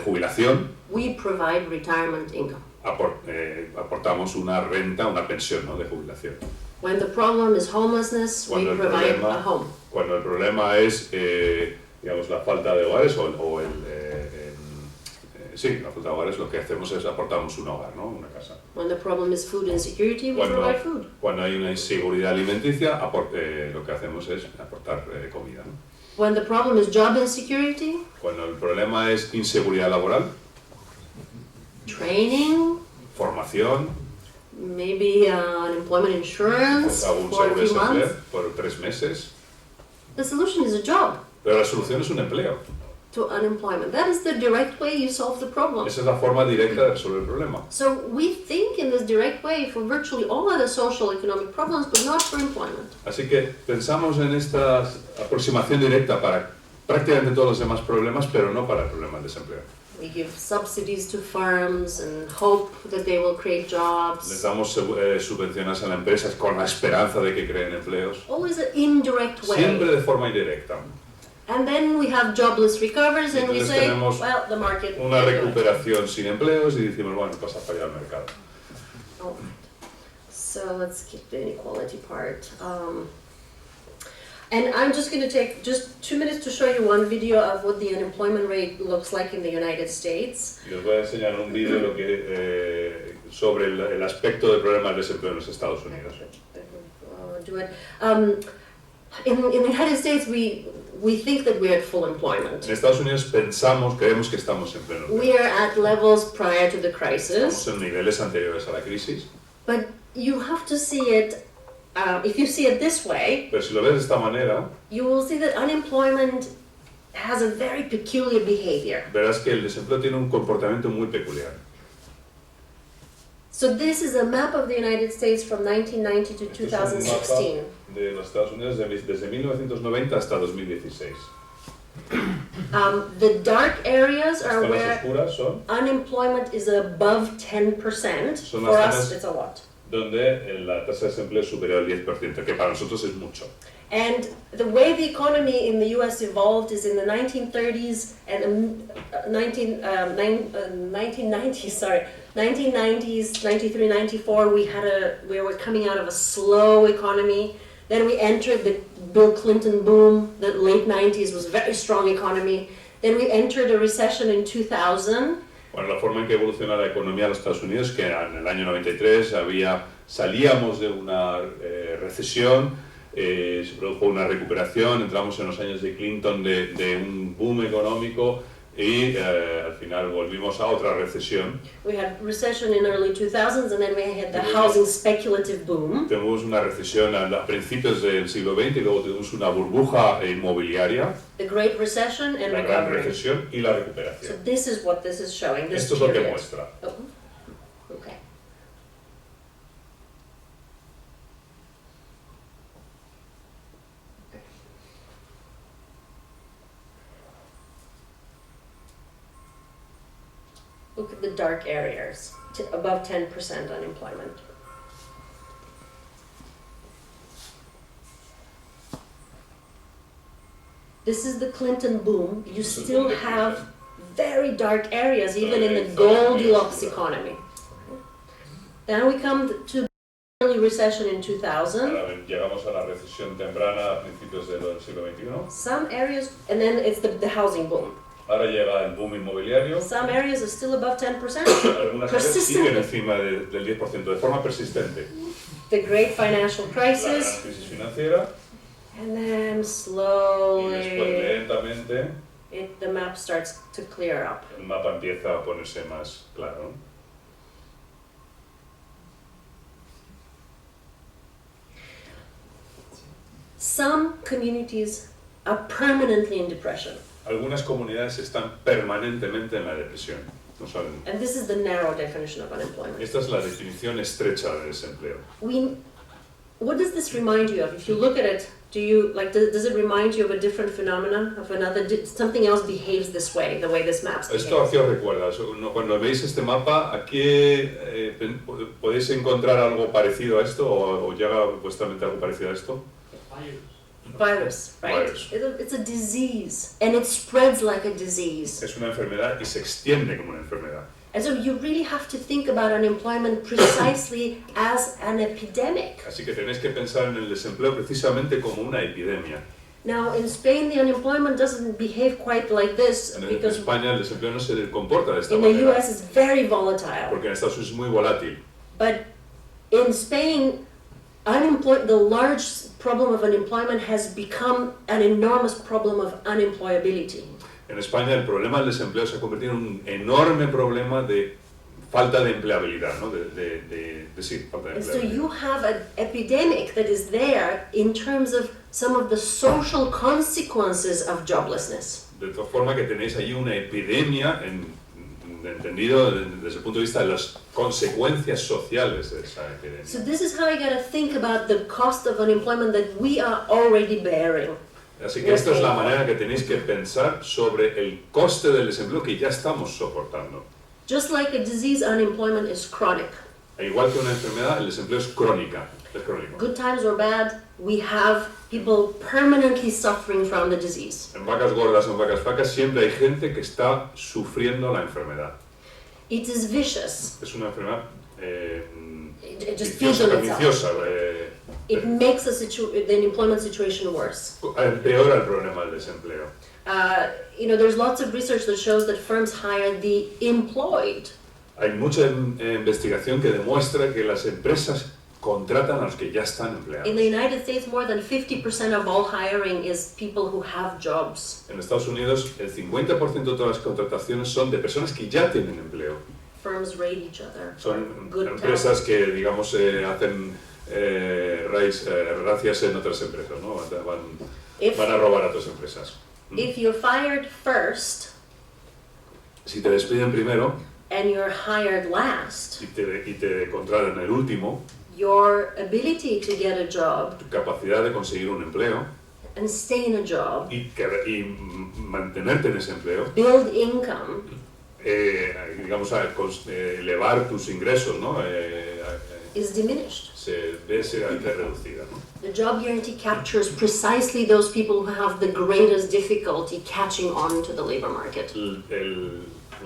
jubilación, we provide retirement income. aportamos una renta, una pensión, ¿no?, de jubilación. When the problem is homelessness, we Cuando el provide problema- a home. Cuando el problema es, digamos, la falta de hogares la falta de hogares, lo que hacemos es aportamos un hogar, ¿no?, una casa. When the problem is food insecurity, we Cuando, provide food. cuando hay una inseguridad alimenticia, lo que hacemos es aportar comida, ¿no? When the problem is job insecurity, Cuando el problema es inseguridad laboral, training, formación, maybe unemployment insurance algún for a seguro de few desempleo months. por 3 meses. The solution is a job. Pero la solución es un empleo. to unemployment. That is the direct way you solve the problem. Esa es la forma directa de resolver el problema. So we think in this direct way for virtually all other social economic problems, but not for employment. Así que pensamos en esta aproximación directa para prácticamente todos los demás problemas, pero no para el problema del desempleo. We give subsidies to firms and hope that they will create Les jobs. damos subvenciones a las empresas con la esperanza de que creen empleos, Always an indirect siempre way. de forma indirecta. And then we have jobless recovers and we Entonces say, tenemos well, the market Una can do it. recuperación sin empleos y decimos, bueno, pasa para allá al mercado. All right. So let's keep the inequality part. And I'm just going to take just 2 minutes to show you one video of what the unemployment rate looks like in the United States. Y os voy a enseñar un vídeo sobre el aspecto del problema del desempleo en los Estados Unidos. Do it. In the United States, we think that we're at full employment. En Estados Unidos creemos que estamos en pleno We empleo. are at levels prior to the crisis, Estamos en niveles anteriores a la crisis, but you have to see it, if you see it this way, pero si lo ves de esta manera, you will see that unemployment has a very peculiar behavior. verás que el desempleo tiene un comportamiento muy peculiar. So this is a map of the United States from 1990 to Este es un 2016. mapa de los Estados Unidos desde 1990 hasta 2016. The dark areas Las are zonas where oscuras son unemployment is above 10%. Son For las us, zonas- it's a lot. donde la tasa de desempleo es superior al 10%, que para nosotros es mucho. And the way the economy in the U.S. evolved is in the 1930s and 1990s, 93, 94, we were coming out of a slow economy. Then we entered the Bill Clinton boom. The late 90s was a very strong economy. Then we entered a recession in 2000. Bueno, la forma en que evoluciona la economía de los Estados Unidos, que en el año 93 salíamos de una recesión, se produjo una recuperación, entramos en los años de Clinton de un boom económico y al final volvimos a otra recesión. We had recession in early 2000s and then we had the housing speculative boom. Tuvimos una recesión a principios del siglo XX y luego tuvimos una burbuja inmobiliaria, The Great Recession and la gran recovery. recesión y la So recuperación. this is what this is showing, this Esto es lo que period. muestra. Oh, okay. Look at the dark areas, above 10% unemployment. This is the Clinton boom. You This is still the have Clinton. very dark areas, even in the Very dark Goldilocks areas. economy. Then we come to the early recession in 2000. Ahora llegamos a la recesión temprana a principios del siglo XXI. Some areas, and then it's the housing boom. Ahora llega el boom inmobiliario. Some areas are still above 10%. Algunas áreas siguen Persistently. encima del 10%, de forma persistente. The great financial La gran crisis, crisis financiera and then y después slowly lentamente the map starts to clear up. el mapa empieza a ponerse más claro. Some communities are permanently in depression, Algunas comunidades están permanentemente en la depresión. No salen. and this is the narrow definition of unemployment. Esta es la definición estrecha del desempleo. What does this remind you of? If you look at it, does it remind you of a different phenomenon, of something else behaves this way, the way this map ¿Esto a behaves? qué os recuerda? Cuando veis este mapa, ¿a qué podéis encontrar algo parecido a esto o llega a vuestra mente algo parecido a esto? Virus, right? Virus. It's a disease, and it spreads like a disease. Es una enfermedad y se extiende como una enfermedad. And so you really have to think about unemployment precisely as an epidemic. Así que tenéis que pensar en el desempleo precisamente como una epidemia. Now, in Spain, the unemployment doesn't behave quite like this En because España el desempleo no se comporta de esta in the manera, US it's very volatile. porque en Estados Unidos es muy volátil. But in Spain, the large problem of unemployment has become an enormous problem of unemployability. En España el problema del desempleo se ha convertido en un enorme problema de falta de empleabilidad, ¿no? Sí, falta de And so empleabilidad. you have an epidemic that is there in terms of some of the social consequences of joblessness. De tal forma que tenéis allí una epidemia, entendido desde el punto de vista de las consecuencias sociales de esa epidemia. So this is how you got to think about the cost of unemployment that we are already bearing. Así que esta es la manera que tenéis que pensar sobre el coste del desempleo que ya estamos soportando. Just like a disease, unemployment is chronic. E igual que una enfermedad, el desempleo es crónico. Good times or bad, we have people permanently suffering from the disease. En vacas gordas o en vacas flacas siempre hay gente que está sufriendo la enfermedad. It is vicious. Es una enfermedad It just feeds on itself. perniciosa, It makes the unemployment situation worse. empeora el problema del desempleo. There's lots of research that shows that firms hire the employed. Hay mucha investigación que demuestra que las empresas contratan a los que ya están empleados. In the United States, more than 50% of all hiring is people who have jobs. En Estados Unidos, el 50% de todas las contrataciones son de personas que ya tienen empleo. Firms rate each other. Son Good empresas que, digamos, hacen racias en otras empresas, ¿no? Van a robar a otras empresas. If you're fired first Si te despiden primero and you're hired last, y te contratan el último, your ability to get a job tu capacidad de conseguir un empleo and stay in a job, y mantenerte en ese empleo, build income, digamos, elevar tus ingresos, ¿no? is diminished. Se ve reducida, ¿no? The job guarantee captures precisely those people who have the greatest difficulty catching on to the labor market.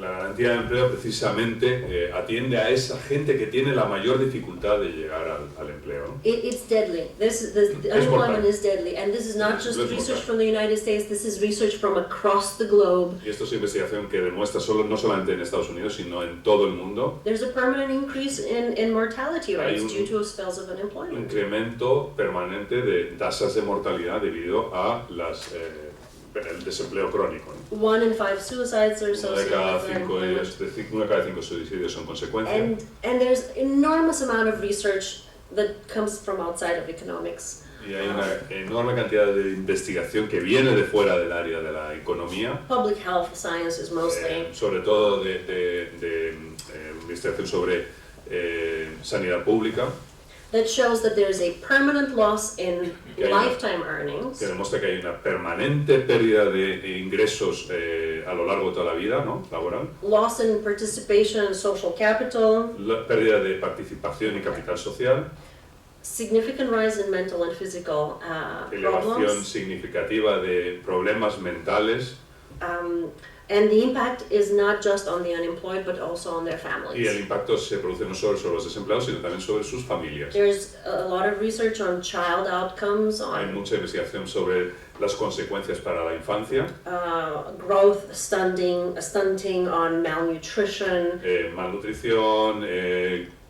La garantía de empleo precisamente atiende a esa gente que tiene la mayor dificultad de llegar al empleo, ¿no? It's deadly. The unemployment is deadly. And this is not just research from the United States, this is research from across the globe. Y esto es investigación que demuestra no solamente en Estados Unidos, sino en todo el mundo. There's a permanent increase in mortality rates due to spells of Un unemployment. incremento permanente de tasas de mortalidad debido a el desempleo crónico, ¿no? 1 in 5 suicides are Uno de cada associated with cinco, unemployment. uno de cada 5 suicidios son consecuencia. And there's enormous amount of research that comes from outside of economics. Y hay una enorme cantidad de investigación que viene de fuera del área de la economía, Public health sciences mostly. sobre todo de investigación sobre sanidad pública, That shows that there's a permanent loss in Okay. lifetime earnings. que demuestra que hay una permanente pérdida de ingresos a lo largo de toda la vida, ¿no? Laboral, Loss in participation in social capital, la pérdida de participación y capital social, significant rise in mental and physical elevación problems, significativa de problemas mentales and the impact is not just on the unemployed but also on their y el families. impacto se produce no solo sobre los desempleados, sino también sobre sus familias. There's a lot of research on child outcomes, Hay on mucha investigación sobre las consecuencias para la infancia, growth stunting, on malnutrition, malnutrición,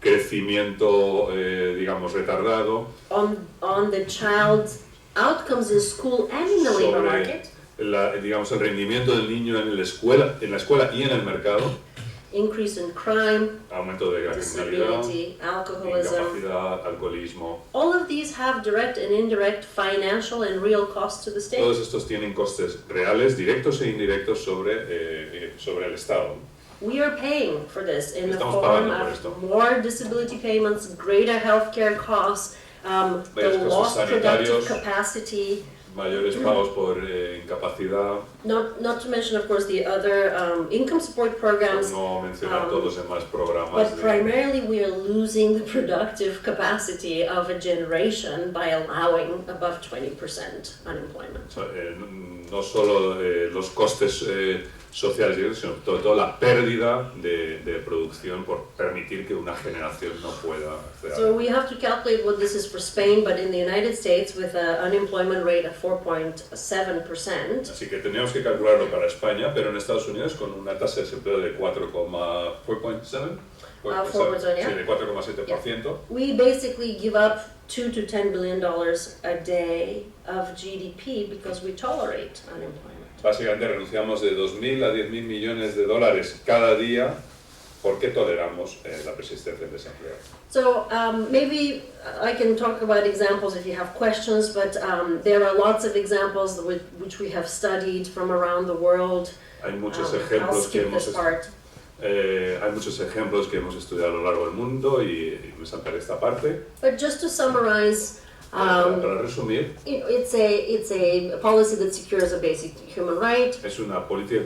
crecimiento, digamos, retardado, on the child's outcomes in school and in the labor sobre market. digamos, el rendimiento del niño en la escuela y en el mercado, Increase in crime, aumento de la criminalidad, disability, alcoholism. incapacidad, alcoholismo. All of these have direct and indirect financial and real costs to the state. Todos estos tienen costes reales, directos e indirectos sobre el Estado. We are paying for this in the Estamos form pagando por esto. of more disability payments, greater healthcare costs, the Varios costos lost productive sanitarios. capacity, Mayores pagos por incapacidad, not to mention, of course, the other income support por programs. no mencionar todos los demás programas. But primarily, we are losing the productive capacity of a generation by allowing above 20% unemployment. No solo los costes sociales, sino toda la pérdida de producción por permitir que una generación no pueda acceder. So we have to calculate what this is for Spain, but in the United States, with an unemployment rate of 4.7%, Así que teníamos que calcularlo para España, pero en Estados Unidos con una tasa de desempleo de 4,7%. Sí, de 4,7%. we basically give up $2 to $10 billion a day of GDP because we tolerate unemployment. Básicamente renunciamos de 2.000 a 10.000 millones de dólares cada día ¿Por qué toleramos la persistencia del desempleo? So maybe I can talk about examples if you have questions, but there are lots of examples which we have studied from around the world. Hay muchos I'll ejemplos que skip this part. hay muchos ejemplos que hemos estudiado a lo largo del mundo y me saltaré esta parte. But just to summarize, Para resumir, it's a policy that secures a basic human right. es una política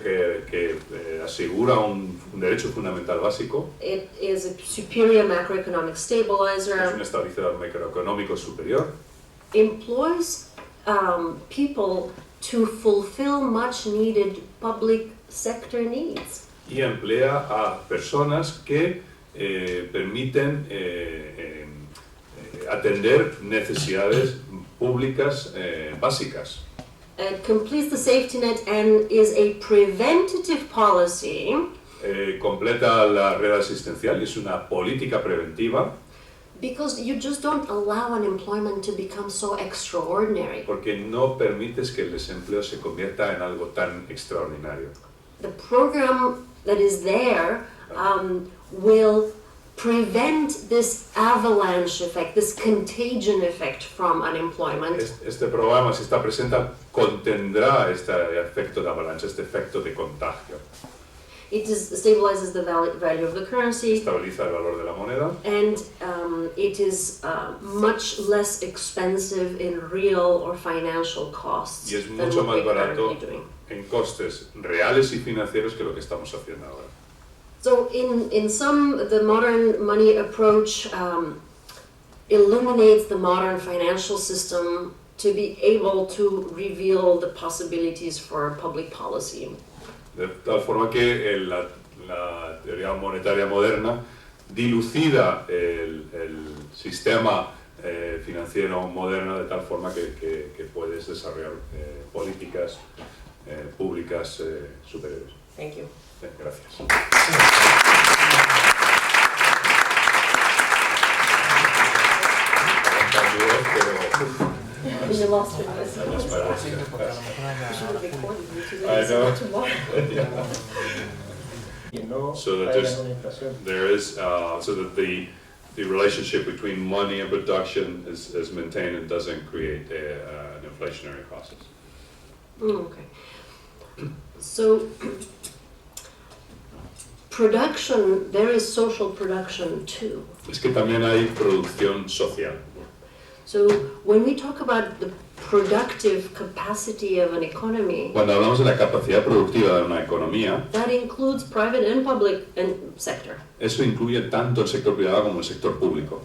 que asegura un derecho fundamental básico. It is a superior macroeconomic Es stabilizer. un estabilizador macroeconómico superior. Employs people to fulfill much needed public sector needs. Y emplea a personas que permiten atender necesidades públicas básicas. It completes the safety net and is a preventative policy Completa la red asistencial y es una política preventiva because you just don't allow unemployment to become so extraordinary. porque no permites que el desempleo se convierta en algo tan extraordinario. The program that is there will prevent this avalanche effect, this contagion effect from unemployment. Este programa, si está presente, contendrá este efecto de avalancha, este efecto de contagio. It stabilizes the value of the currency, Estabiliza el valor de la moneda and it is much less expensive in real or financial costs y es than mucho what más we're barato currently doing. en costes reales y financieros que lo que estamos haciendo ahora. So in sum, the modern money approach illuminates the modern financial system to be able to reveal the possibilities for public policy. De tal forma que la teoría monetaria moderna dilucida el sistema financiero moderno de tal forma que puedes desarrollar políticas públicas superiores. Thank you. Gracias. You lost it. I know. So that so that the relationship between money and production is maintained and doesn't create an inflationary process. Okay. So production, there is social production too. Es que también hay producción social. So when we talk about the productive capacity of an economy, Cuando hablamos de la capacidad productiva de una economía, that includes private and public sector. eso incluye tanto el sector privado como el sector público.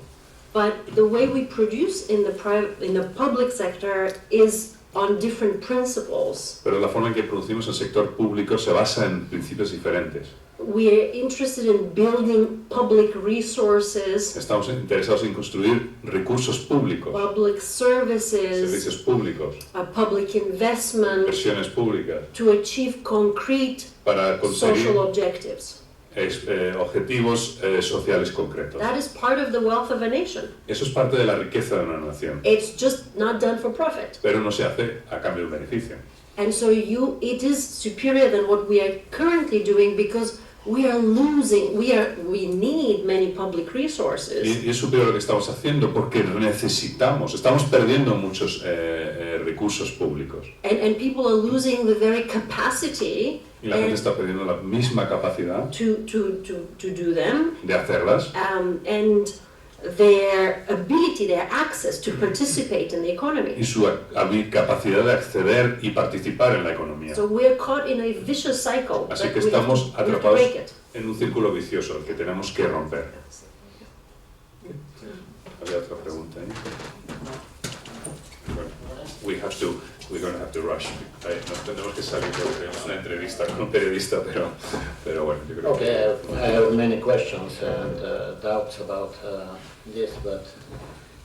But the way we produce in the public sector is on different principles. Pero la forma en que producimos el sector público se basa en principios diferentes. We are interested in building public resources, Estamos interesados en construir recursos públicos, public services, servicios públicos, public investment inversiones públicas, to achieve concrete para conseguir social objectives. objetivos sociales concretos. That is part of the wealth of a nation. Eso es parte de la riqueza de una nación, It's just not done for profit. pero no se hace a cambio de un beneficio. And so it is superior than what we are currently doing because we are losing, we need many public resources. Y es superior a lo que estamos haciendo porque estamos perdiendo muchos recursos públicos. And people are losing the very capacity Y la gente está perdiendo la misma capacidad to do them, de hacerlas and their ability, their access to participate in the economy. y su capacidad de acceder y participar en la economía. So we're caught in a vicious cycle Así that que we have estamos to atrapados break it. en un círculo vicioso el que tenemos que romper. ¿Había otra pregunta ahí? Bueno, we're going to have to rush. Nos tendremos que salir porque tenemos una entrevista con un periodista, pero bueno, yo creo Okay, I have many questions and doubts about this, but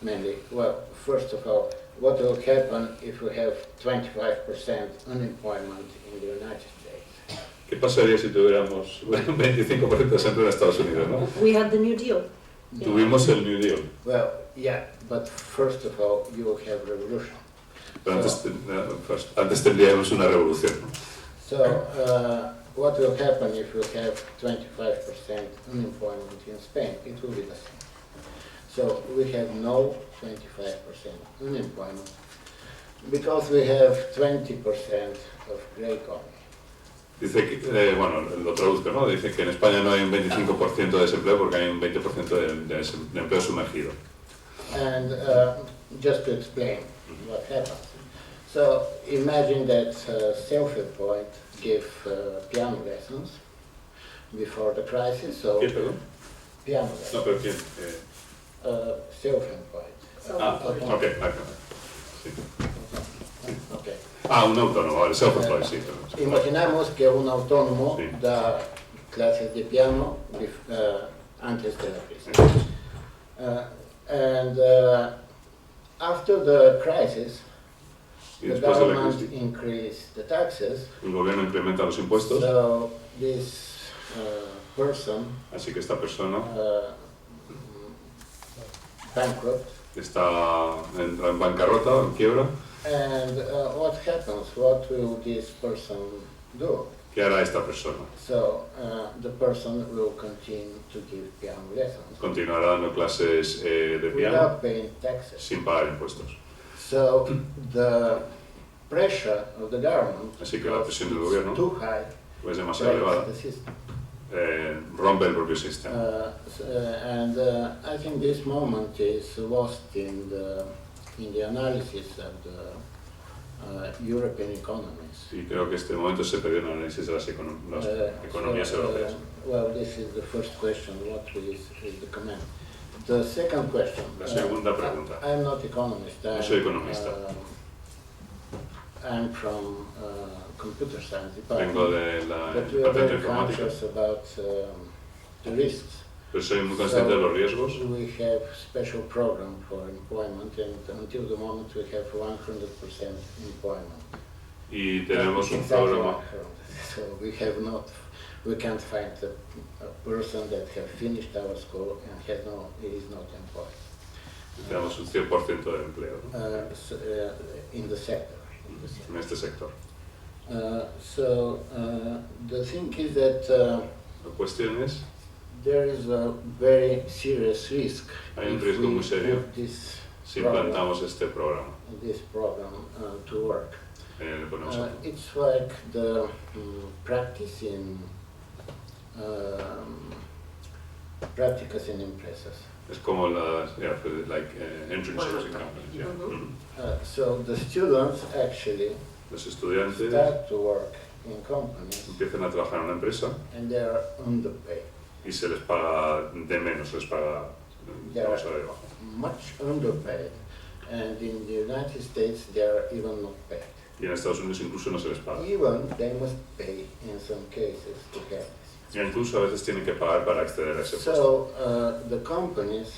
mainly, well, first of all, what will happen if we have 25% unemployment in the United States? ¿Qué pasaría si tuviéramos un 25% de desempleo en Estados Unidos, no? We had the New Deal. Tuvimos el New Deal, Well, yeah, but first of all, you will have revolution. pero antes tendríamos una revolución, ¿no? So, what will happen if you have 25% unemployment in Spain? It will be the same. So we have no 25% unemployment because we have 20% of grey economy. Dice que, bueno, lo traduzco, ¿no? Dice que en España no hay un 25% de desempleo porque hay un 20% de empleo sumergido. And just to explain what happens. So imagine that self-employed give piano lessons before the crisis. So ¿Quién, perdón? piano lessons. No, pero ¿quién? Self-employed. Ok. Sí. Okay. Un autónomo, vale, self-employed, sí. Perdón. Imaginamos que un autónomo Sí. da clases de piano antes de la crisis. And after the crisis, Y the después de la government crisis, increased the taxes. el gobierno incrementa los impuestos, So this person así que esta persona bankrupt. está en bancarrota o en quiebra. And what happens? What will this person do? ¿Qué hará esta persona? So the person will continue to give piano lessons Continuará dando clases de piano without paying taxes. sin pagar impuestos. So the pressure of the government, Así que la because presión del it's gobierno too high, es demasiado breaks elevada, the system. rompe el propio sistema. And I think this moment is lost in the analysis of the European economies. Y creo que este momento se perdió en el análisis de las economías europeas. Well, this is the first question. What is the comment? The second question. La segunda pregunta. I'm not economist. No soy economista. I'm from computer science department. Vengo de la But we are patente very informática, conscious about the risks. pero soy muy consciente de los riesgos. We have special program for employment, and until the moment we have 100% employment. Y tenemos un Exactly programa, 100%. So we can't find a person that have finished our school and is not employed. tenemos un 100% de empleo, ¿no? In the sector. En este sector. So the thing is that La cuestión es, there is a very serious risk Hay un if riesgo we muy serio put this si program implantamos este programa, to work. le ponemos a punto. It's like the practice in practicas in empresas. Es como las internships en companies. Yeah. Mhm. So the students actually Los estudiantes start to work in companies empiezan a trabajar en una empresa and they are underpaid, y se les paga de menos, se les paga Ya. un salario bajo. much underpaid, and in the United States they are even not paid. Y en Estados Unidos incluso no se les paga. Even they must pay in some cases to have this. Y incluso a veces tienen que pagar para acceder a ese puesto. So the companies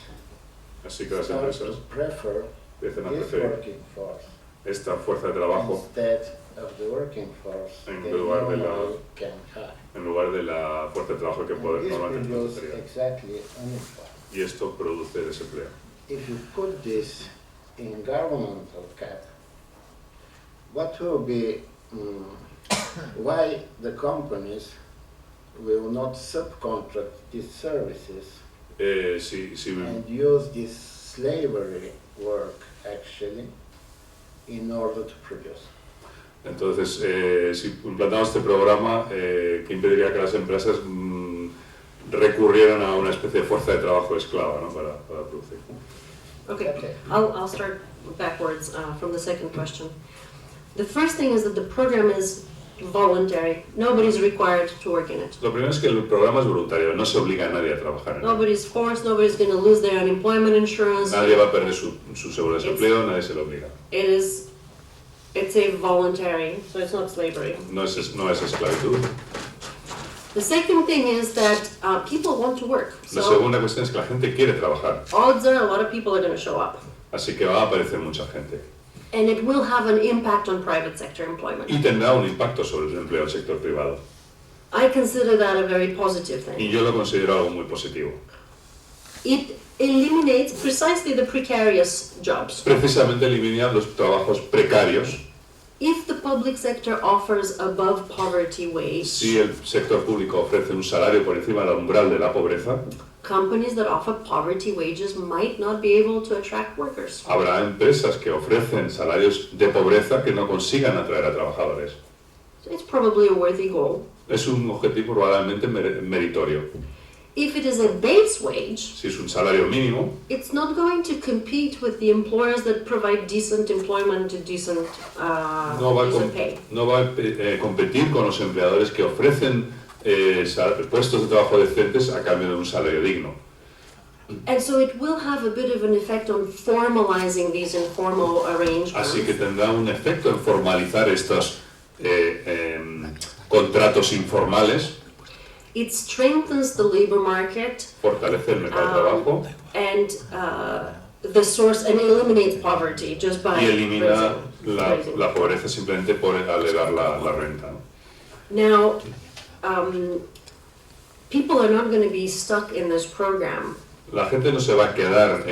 Así que las start empresas to prefer empiezan a this preferir working force esta fuerza de trabajo instead of the working force En they lugar de la- normally can hire. en lugar de la fuerza de trabajo que And puede this normalmente produces tendría. exactly unemployment. Y esto produce desempleo. If you put this in governmental cap, what will be why the companies will not subcontract these services Si and use this slavery work actually in order to produce. Entonces, si implantamos este programa, ¿qué impediría que las empresas recurrieran a una especie de fuerza de trabajo esclava, ¿no? para producir? Okay, I'll start backwards from the second question. The first thing is that the program is voluntary. Nobody's required to work in it. Lo primero es que el programa es voluntario, no se obliga a nadie a trabajar en él. Nobody's forced, nobody's going to lose their unemployment insurance. Nadie va a perder su seguro de desempleo, nadie se lo obliga. It's a voluntary, so it's not slavery. No es esclavitud. The second thing is that people want to work. La So segunda cuestión es que la gente quiere trabajar, odds are a lot of people are going to show up. así que va a aparecer mucha gente. And it will have an impact on private sector employment. Y tendrá un impacto sobre el empleo del sector privado. I consider that a very positive Y thing. yo lo considero algo muy positivo. It eliminates precisely the precarious jobs. Precisamente elimina los trabajos precarios if the public sector offers above poverty wage, Si el sector público ofrece un salario por encima del umbral de la pobreza, companies that offer poverty wages might not be able to attract workers. habrá empresas que ofrecen salarios de pobreza que no consigan atraer a trabajadores. So it's probably a worthy goal. Es un objetivo probablemente meritorio. If it is a base wage, Si es un salario mínimo, it's not going to compete with the employers that provide decent employment to decent, no va a, decent pay. no va a competir con los empleadores que ofrecen puestos de trabajo decentes a cambio de un salario digno. And so it will have a bit of an effect on formalizing these informal arrangements. Así que tendrá un efecto en formalizar estos contratos informales, It strengthens the labor market fortalece el mercado de trabajo and the source and eliminates poverty just by y elimina raising. la pobreza simplemente por elevar la renta, ¿no? Now, people are not going to be stuck in this program. La gente no se va a quedar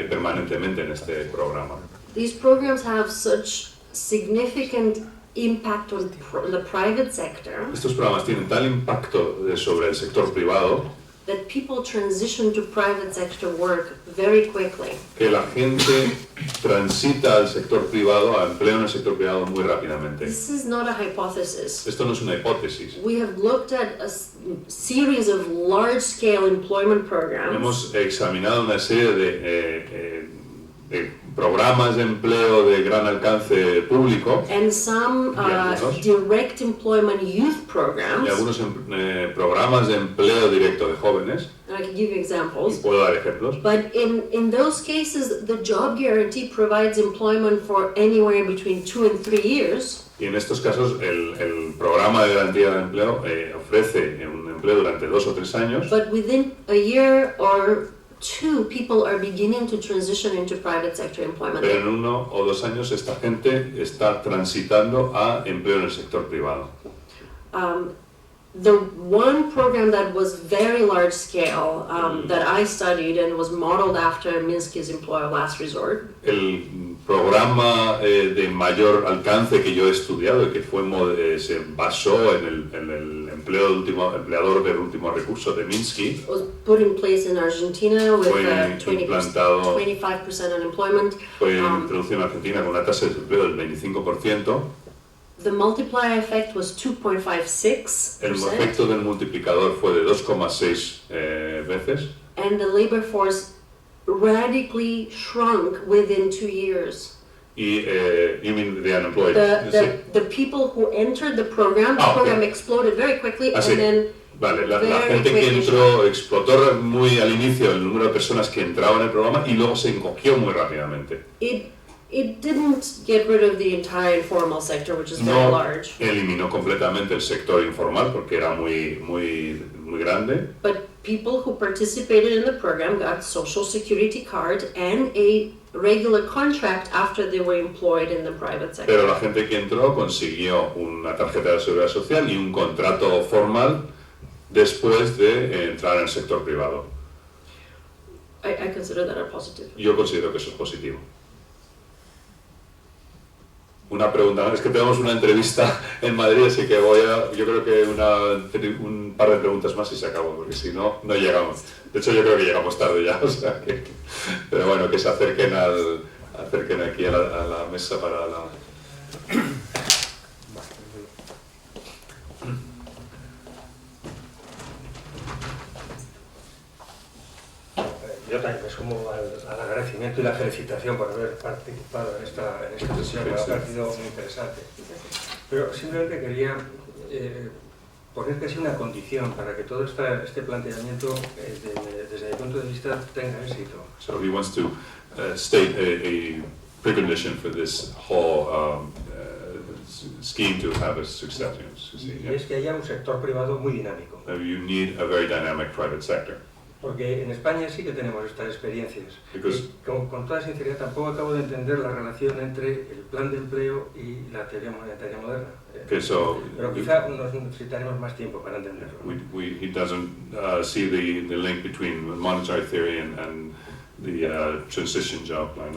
permanentemente en este programa. These programs have such significant impact on the private sector Estos programas tienen tal impacto sobre el sector privado that people transition to private sector work very quickly. que la gente transita al sector privado, a empleo en el sector privado muy rápidamente. This is not a hypothesis. Esto no es una hipótesis. We have looked at a series of large-scale employment programs. Hemos examinado una serie de programas de empleo de gran alcance público And some algunos. direct employment youth y programs. algunos programas de empleo directo de jóvenes, And I can give you y examples. puedo dar ejemplos. But in those cases, the job guarantee provides employment for anywhere between 2 and 3 years. Y en estos casos el programa de garantía de empleo ofrece un empleo durante 2 o 3 años, But within a year or 2, people are beginning to transition into private sector employment. pero en 1 o 2 años esta gente está transitando a empleo en el sector privado. The one program that was very large scale that I studied and was modeled after Minsky's Employer Last Resort El programa de mayor alcance que yo he estudiado y que se basó en el empleador del último recurso de Minsky, was put in place in Argentina with fue 25% unemployment. fue introducido en Argentina con una tasa de desempleo del 25%. The multiplier effect was 2.56%. El efecto del multiplicador fue de 2,6 veces And the labor force radically shrunk within 2 years. y you mean the unemployed? The people who entered the program Okay. exploded very quickly Ah, sí. and then Vale, la very gente que quickly entró explotó muy al inicio el número de personas que entraban en el programa y luego se encogió muy rápidamente. It didn't get rid of the entire informal sector, which is very No large. eliminó completamente el sector informal porque era muy grande, But people who participated in the program got social security card and a regular contract after they were employed in the private sector. pero la gente que entró consiguió una tarjeta de seguridad social y un contrato formal después de entrar en el sector privado. I consider that a positive. Yo considero que eso es positivo. Una pregunta, es que tenemos una entrevista en Madrid, así que yo creo que un par de preguntas más y se acabó, porque si no, no llegamos. De hecho, yo creo que llegamos tarde ya, o sea que, pero bueno, que se acerquen aquí a la mesa para la... Yo también me sumo al agradecimiento y la felicitación por haber participado en esta sesión, me ha parecido muy interesante. Pero simplemente quería poner casi una condición para que todo este planteamiento, desde mi punto de vista, tenga éxito. So he wants to state a precondition for this whole scheme to have a success. Y es que haya un sector privado muy dinámico. You need a very dynamic private sector. Porque en España sí que tenemos estas experiencias. Because- Y con toda sinceridad tampoco acabo de entender la relación entre el plan de empleo y la teoría monetaria moderna. Okay, so Pero quizá nos necesitaremos más tiempo para entenderlo. he doesn't see the link between monetary theory and transition job plan.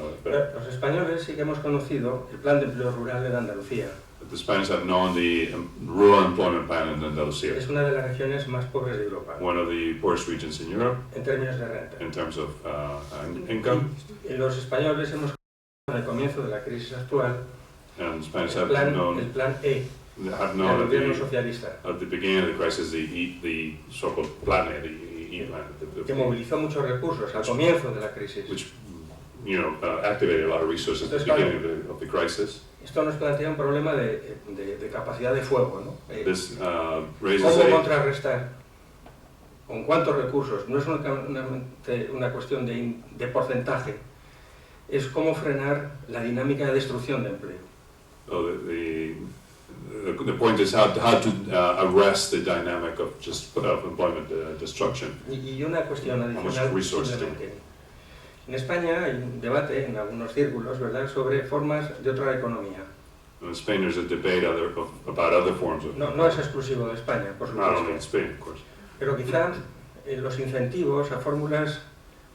Los españoles sí que hemos conocido el plan de empleo rural en Andalucía. The Spanish have known the rural employment plan in Andalusia. Es una de las regiones más pobres de Europa. One of the poorest regions in Europe en términos de renta. in terms of income. Y los españoles hemos conocido al comienzo de la crisis actual And Spanish el have plan known del gobierno socialista, at the beginning of the crisis the so-called plan A, the E plan, que movilizó muchos recursos al comienzo de la crisis. which activated a lot of resources at the beginning of the crisis. Esto nos plantea un problema de capacidad de fuego, ¿no? This raises ¿Cómo contrarrestar? ¿Con cuántos recursos? No es únicamente una cuestión de porcentaje, es cómo frenar la dinámica de destrucción de empleo. The point is how to arrest the dynamic of employment destruction. Y una cuestión adicional, simplemente. En España hay un debate en algunos círculos, ¿verdad?, sobre formas de otra economía. In Spain there's a debate about other forms of... No es exclusivo de España, por Not only in supuesto. Spain, of course. Pero quizá los incentivos a fórmulas,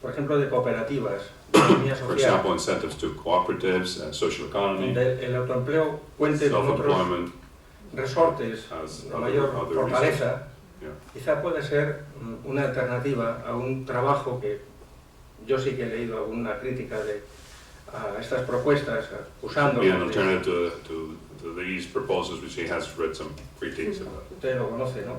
por ejemplo, de cooperativas, de economía For social, example, incentives to cooperatives, social economy, donde el autoempleo cuente con otros self-employment, resortes as de other mayor fortaleza, Yeah. quizá puede ser una alternativa a un trabajo que yo sí que he leído alguna crítica a estas propuestas, usando... be an alternative to these proposals, which he has read some critiques about. Usted lo conoce, ¿no?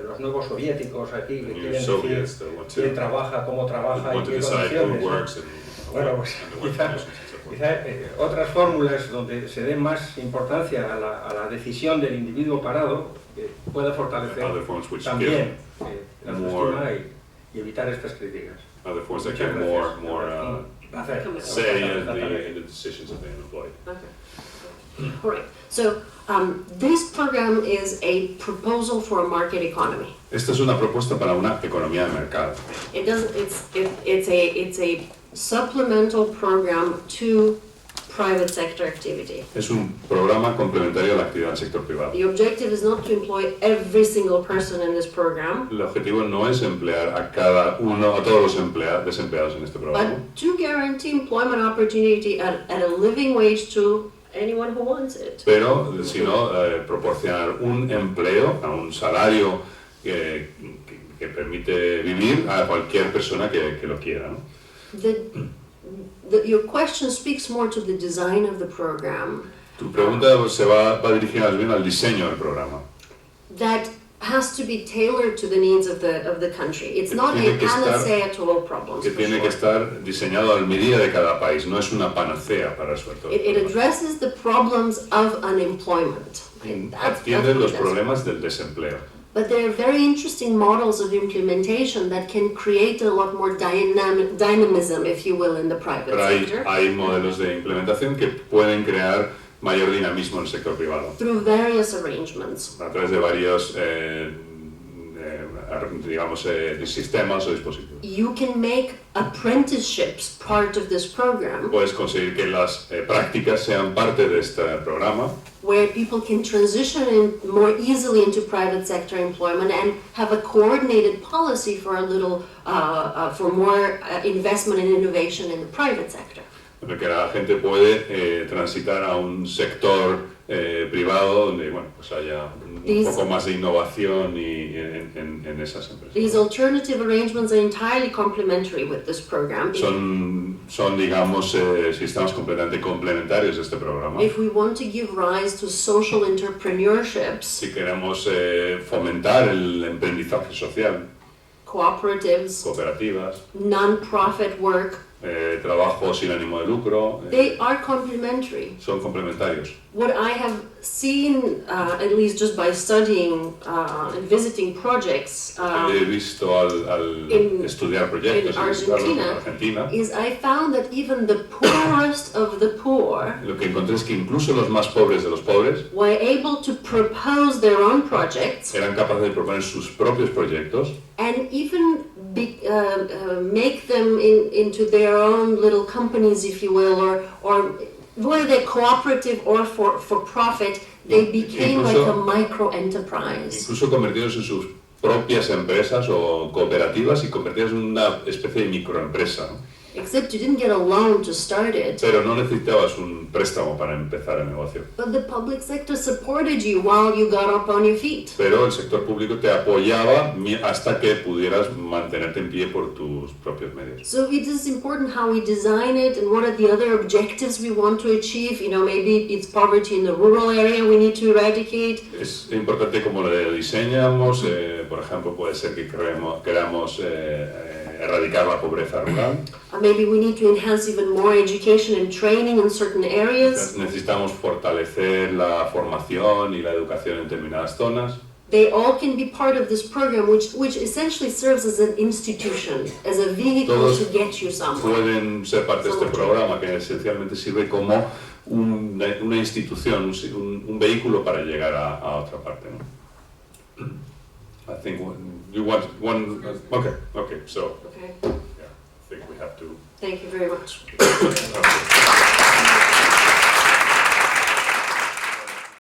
Los nuevos soviéticos aquí que The new quieren decir Soviets that want quién to, trabaja, cómo trabaja y qué decide condiciones, who ¿no? works and Bueno, pues and the work quizá, conditions and so forth. quizá otras fórmulas donde se dé más importancia a la decisión del individuo parado, que pueda fortalecer Other forms which también la more- autoestima y evitar estas críticas. other forms that Muchas give gracias. more Placer. say in Hasta luego. the decisions of the unemployed. Okay. All right. So this program is a proposal for a market economy. Esta es una propuesta para una economía de mercado. It doesn't. It's a supplemental program to private sector activity. Es un programa complementario a la actividad del sector privado. The objective is not to employ every single person in this program, El objetivo no es emplear a todos los desempleados en este programa, but to guarantee employment opportunity at a living wage to anyone who wants it. pero sino proporcionar un empleo, a un salario que permite vivir a cualquier persona que lo quiera, ¿no? Your question speaks more to the design of the program. Tu pregunta se va dirigida más bien al diseño del programa. That has to be tailored to the needs of the country. It's Que not tiene a que estar- panacea to all problems. Que for tiene sure. que estar diseñado al medida de cada país, no es una panacea para resolver todo. It addresses the problems of unemployment. Atiende los problemas del desempleo. But there are very interesting models of implementation that can create a lot more dynamism, if you will, in the private Pero sector hay modelos de implementación que pueden crear mayor dinamismo en el sector privado through various arrangements. a través de varios sistemas o dispositivos. You can make apprenticeships part of this program, Puedes conseguir que las prácticas sean parte de este programa, where people can transition in more easily into private sector employment and have a coordinated policy for a little, for more investment and innovation in the private sector. porque la gente puede transitar a un sector privado donde pues haya un poco más de innovación en esas empresas. These alternative arrangements are entirely complementary with this program. Son digamos, sistemas completamente complementarios de este programa. If we want to give rise to social entrepreneurships, Si queremos fomentar el emprendizaje social, cooperatives, cooperativas, non-profit work, trabajo sin ánimo de lucro, they are complementary. son complementarios. What I have seen, at least just by studying and visiting projects, He visto al in- estudiar proyectos in y visitarlos en Argentina, Argentina. is I found that even the poorest of the poor Lo que encontré es que incluso los más pobres de los pobres were able to propose their own projects eran capaces de proponer sus propios proyectos and even make them into their own little companies, if you will, or whether they're cooperative or for profit, they became like a micro enterprise. incluso convertidos en sus propias empresas o cooperativas y convertidos en una especie de microempresa, ¿no? Except you didn't get a loan to start it. pero no necesitabas un préstamo para empezar el negocio. But the public sector supported you while you got up on your feet. Pero el sector público te apoyaba hasta que pudieras mantenerte en pie por tus propios medios. So it is important how we design it and what are the other objectives we want to achieve. You know, maybe it's poverty in the rural area we need to eradicate. Es importante cómo lo diseñamos, por ejemplo, puede ser que queramos erradicar la pobreza rural. Or maybe we need to enhance even more education and training in certain areas. Necesitamos fortalecer la formación y la educación en determinadas zonas. They all can be part of this program, which essentially serves as an institution, as a vehicle Todos to get you somewhere. pueden ser parte de este programa que esencialmente sirve como una institución, un vehículo para llegar a otra parte, ¿no? I think you want one. Okay. So Okay. yeah, I think we have to. Thank you very much. Okay.